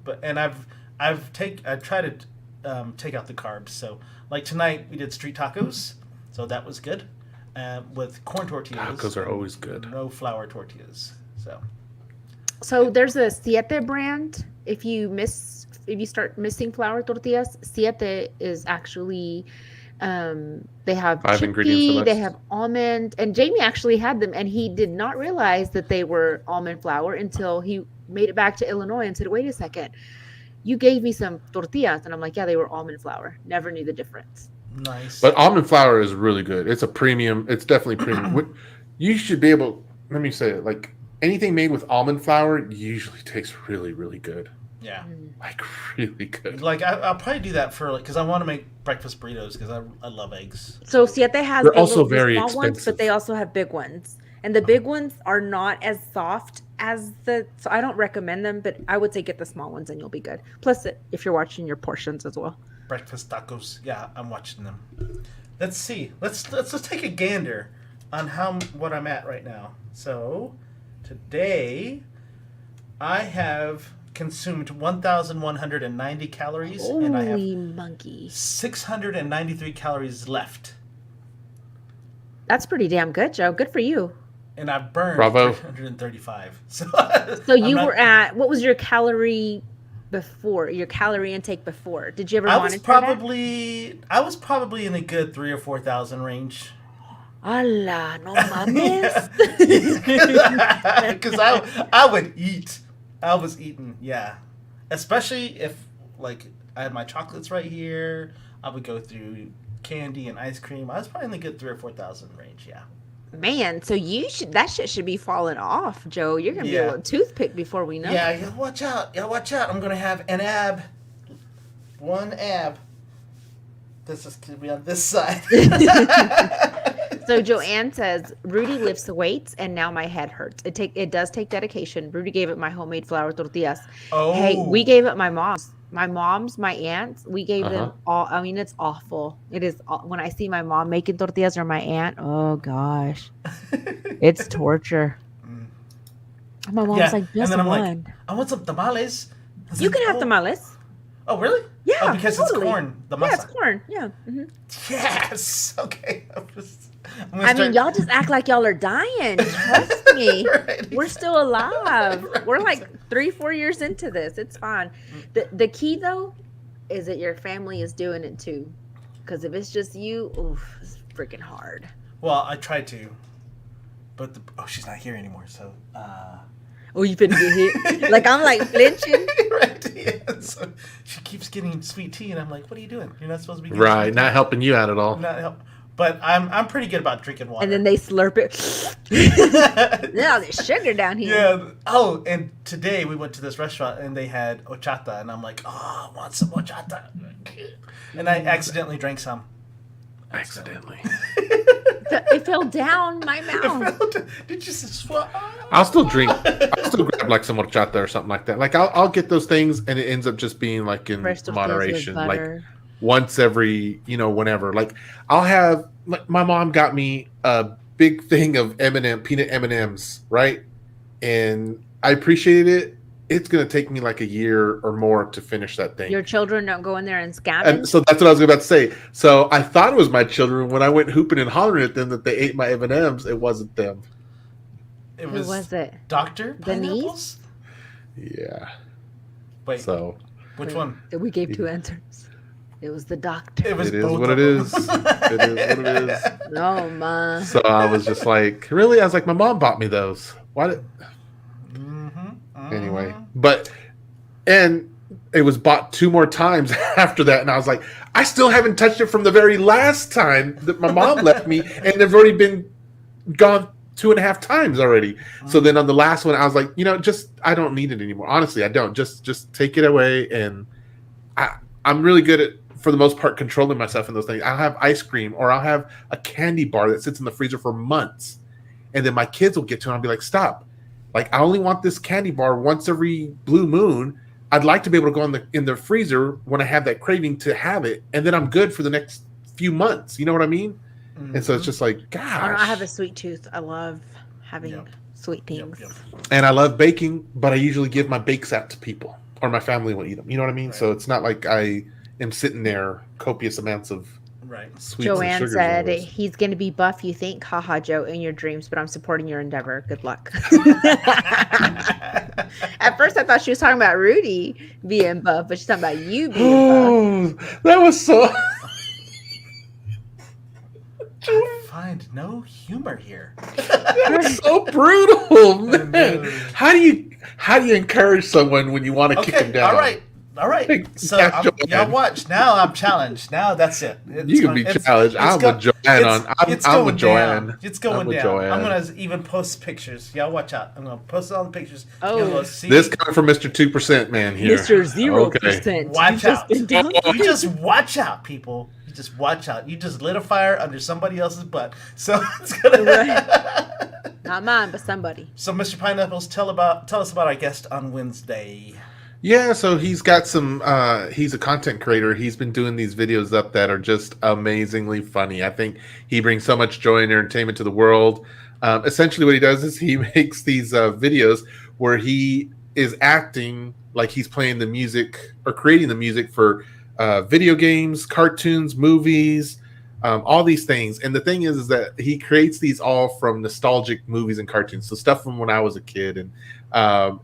I've tried to take out the carbs. So like tonight we did street tacos, so that was good. With corn tortillas. Tacos are always good. No flour tortillas. So there's a Siete brand. If you start missing flour tortillas, Siete is actually they have 5 ingredients or less. they have almond, and Jamie actually had them, and he did not realize that they were almond flour until he made it back to Illinois and said, "Wait a second, you gave me some tortillas," and I'm like, "Yeah, they were almond flour." Never knew the difference. Nice. But almond flour is really good. It's a premium. It's definitely premium. You should be able. Let me say it. Like anything made with almond flour usually tastes really, really good. Yeah. Like really good. Like I'll probably do that for because I want to make breakfast burritos because I love eggs. So Siete has They're also very small ones, expensive. but they also have big ones, and the big ones are not as soft as the. So I don't recommend them, but I would say get the small ones and you'll be good. Plus, if you're watching your portions as well. Breakfast tacos. Yeah, I'm watching them. Let's see. Let's take a gander on what I'm at right now. So today I have consumed 1,190 calories, and I have Holy monkey! 693 calories left, That's pretty damn good, Joe. Good for you. and I've burned Bravo. 335. So you were at what was your calorie before? Your calorie intake before? Did you ever I monitor was probably in a good 3,000 or 4,000 range. Allah, no mames. Because I would eat. I was eating, yeah. Especially if, like, I had my chocolates right here. I would go through candy and ice cream. I was probably in the good 3,000 or 4,000 range, yeah. Man, so that shit should be falling off, Joe. You're gonna be a little toothpick before we know. Yeah, watch out. Yeah, watch out. I'm going to have an ab. One ab. This is going to be on this side. So Joanne says, Rudy lifts the weights and now my head hurts. It does take dedication. Rudy gave it my homemade flour tortillas. Oh. Hey, we gave it my mom's, my aunts. We gave them all. I mean, it's awful. It is. When I see my mom making tortillas or my aunt, oh gosh, it's torture. My mom's like, just and then I'm one. like, I want some tamales. You can have tamales. Oh, really? Yeah, Oh, because totally. it's corn. The Yeah, masa. it's corn. Yeah. Mm-hmm. Yes. Okay. I mean, y'all just act like y'all are dying. Trust me. Right, We're still alive. Right. We're like 3-4 years into this. It's fine. The key, though, is that your family is doing it, too. Because if it's just you, oof, it's freaking hard. Well, I tried to. But, she's not here anymore, so... Oh, you finna get hit? Like, I'm like flinching. Right, yeah. So she keeps getting sweet tea, and I'm like, what are you doing? You're not supposed to be getting Right, sweet not helping you out at all. tea. Not help. But I'm pretty good about drinking water. And then they slurp it. Yeah, there's sugar down here. Yeah. Oh, and today we went to this restaurant, and they had horchata, and I'm like, oh, I want some horchata. And I accidentally drank some. Accidentally. It fell down my mouth. Did you swallow? I'll still drink. I'll still grab like some horchata or something like that. Like I'll get those things, and it ends up just being like in Fresh tortillas with moderation, like butter. once every whenever. Like I'll have like my mom got me a big thing of peanut M&Ms, right? And I appreciated it. It's gonna take me like a year or more to finish that thing. Your children don't go in there and scavenge? And so that's what I was about to say. So I thought it was my children when I went hooping and hollering at them that they ate my M&Ms. It wasn't them. Who was it? Dr. Denise? Pineapples? Yeah. Wait, So which one? We gave 2 answers. It was the doctor. It was it is both what of it them. is. It is what it is. Oh, my. So I was just like, really? I was like, my mom bought me those. Why did? Anyway, and it was bought 2 more times after that, and I was like, I still haven't touched it from the very last time that my mom left me, and they've already been gone 2.5 times already. So then on the last one, I was like, I don't need it anymore. Honestly, I don't. Just take it away, and I'm really good at, for the most part, controlling myself in those things. I'll have ice cream, or I'll have a candy bar that sits in the freezer for months, and then my kids will get to it, and I'll be like, stop. Like, I only want this candy bar once every blue moon. I'd like to be able to go in the freezer when I have that craving to have it, and then I'm good for the next few months. You know what I mean? Mm-hmm. And so it's just like, gosh. I have a sweet tooth. I love having Sweet things. Yep. And I love baking, but I usually give my bakes out to people, or my family will eat them. You know what I mean? Right. So it's not like I am sitting there copious amounts of sweets and Joanne sugars. said he's going to be buff, you think? Haha, Joe, in your dreams, but I'm supporting your endeavor. Good luck. At first, I thought she was talking about Rudy being buff, but she's talking about you being buff. That was so. I find no humor here. That's so brutal, man. How do you encourage someone when you want to kick them down? All right. Hey, So y'all watch. Now I'm challenged. Now that's it. You can be challenged. I'm with Joanne. I'm with Joanne. It's going down. Joanne. I'm gonna even post pictures. Y'all watch out. I'm gonna post all the pictures. Oh, see. This coming from Mr. 2% man here. Mr. 0%. Watch out. You just watch out, people. You just watch out. You just lit a fire under somebody else's butt. So it's gonna not mine, but somebody. So Mr. Pineapples, tell us about our guest on Wednesday. Yeah, so he's got some he's a content creator. He's been doing these videos up that are just amazingly funny. I think he brings so much joy and entertainment to the world. Essentially what he does is he makes these videos where he is acting like he's playing the music or creating the music for video games, cartoons, movies, all these things. And the thing is that he creates these all from nostalgic movies and cartoons. So stuff from when I was a kid. And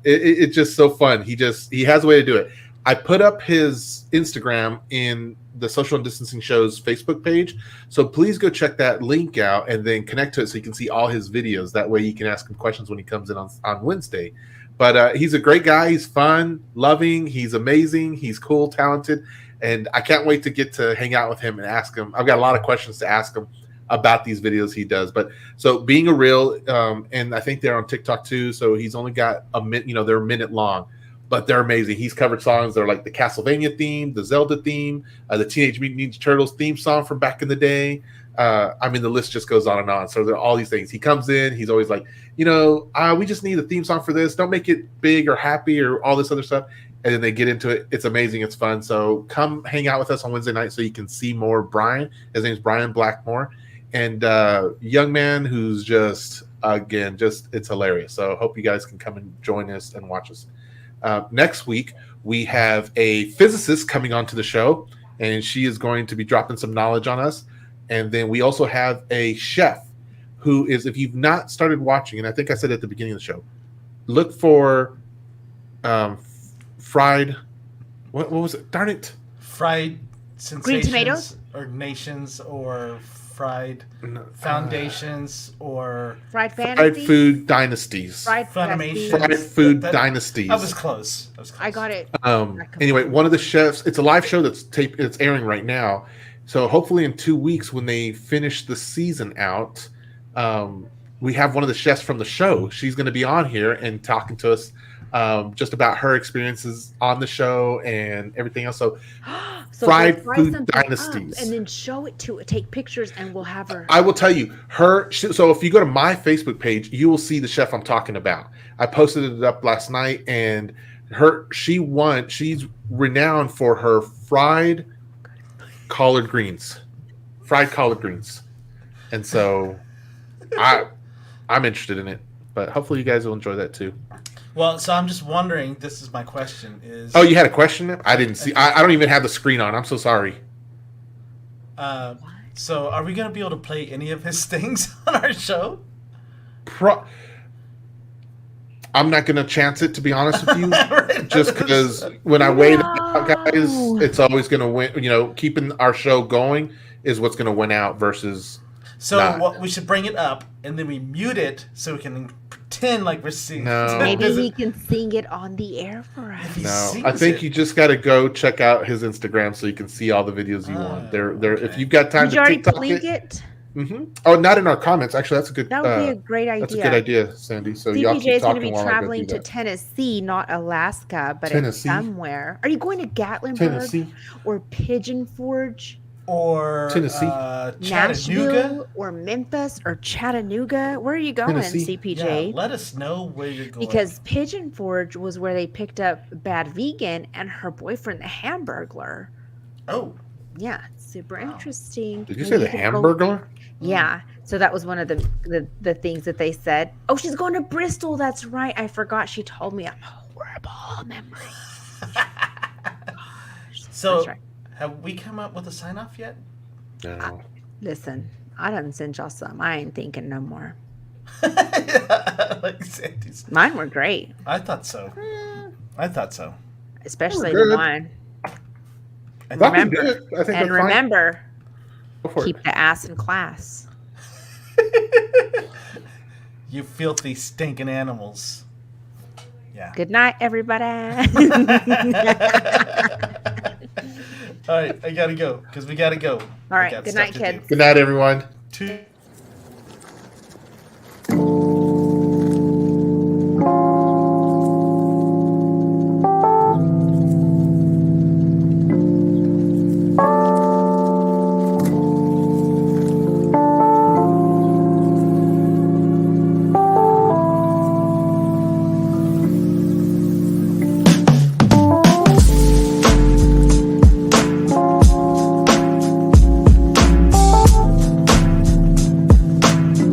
it's just so fun. He has a way to do it. I put up his Instagram in the Social Distancing Show's Facebook page. So please go check that link out and then connect to it so you can see all his videos. That way you can ask him questions when he comes in on Wednesday. But he's a great guy. He's fun, loving. He's amazing. He's cool, talented. And I can't wait to get to hang out with him and ask him. I've got a lot of questions to ask him about these videos he does. But so being a reel, and I think they're on TikTok too. So he's only got a minute, they're a minute long, but they're amazing. He's covered songs that are like the Castlevania theme, the Zelda theme, the Teenage Mutant Ninja Turtles theme song from back in the day. I mean, the list just goes on and on. So there are all these things. He comes in, he's always like, we just need a theme song for this. Don't make it big or happy or all this other stuff. And then they get into it. It's amazing. It's fun. So come hang out with us on Wednesday night so you can see more Brian. His name's Brian Blackmore. And young man who's just it's hilarious. So hope you guys can come and join us and watch us. Next week, we have a physicist coming onto the show, and she is going to be dropping some knowledge on us. And then we also have a chef who is, if you've not started watching, and I think I said at the beginning of the show, look for fried, what was it? Darn it. Fried sensations. Green tomatoes? Or nations or fried foundations or fried fantasies? Fried food dynasties. Fried food dynasties. I was close. I got it. Anyway, one of the chefs, it's a live show it's airing right now. So hopefully in 2 weeks when they finish the season out, we have one of the chefs from the show. She's going to be on here and talking to us just about her experiences on the show and everything else. So fried food dynasties, and then show it to take pictures, and we'll have her. I will tell you so if you go to my Facebook page, you will see the chef I'm talking about. I posted it up last night, and she's renowned for her fried collard greens, and so I'm interested in it, but hopefully you guys will enjoy that too. Well, so I'm just wondering, this is my question is... Oh, you had a question? I didn't see. I don't even have the screen on. I'm so sorry. So are we going to be able to play any of his things on our show? I'm not going to chance it, to be honest with you. Right, just because when I weigh it out, guys, it's always going to win. Keeping our show going is what's going to win out versus... So we should bring it up, and then we mute it so we can pretend like we're singing. No. Maybe he can sing it on the air for us. No, I think you just got to go check out his Instagram so you can see all the videos you want. They're okay. If you've got time Did you already TikTok link it? Mm-hmm. Oh, not in our comments. Actually, that's a good. That would be a great idea. That's a good idea, Sandy. So y'all CPJ keep is going to talking be while I go traveling through to that. Tennessee, not Alaska, but it's somewhere. Are you going to Gatlinburg Tennessee or Pigeon Forge? Or Tennessee, Nashville, or Memphis, or Chattanooga. Where are you going, Tennessee. CPJ? Yeah, let us know where you're going. Because Pigeon Forge was where they picked up Bad Vegan and her boyfriend, the Hamburglar. Oh. Yeah, super interesting. Did you say the Hamburglar? Yeah. So that was one of the things that they said. Oh, she's going to Bristol. That's right. I forgot. She told me. I'm horrible memory. So, That's right. have we come up with a sign off yet? No. Listen, I done sent y'all some. I ain't thinking no more. Like Sandy's. Mine were great, I thought so. I thought so. especially Good. the one. And That'd remember- be good. I think And that's fine. remember, Go for it. keep the ass in class. you filthy, stinking animals. Yeah. Good night, everybody. All right, I gotta go because we gotta go. All right, good night, kids. Good night, everyone. Two.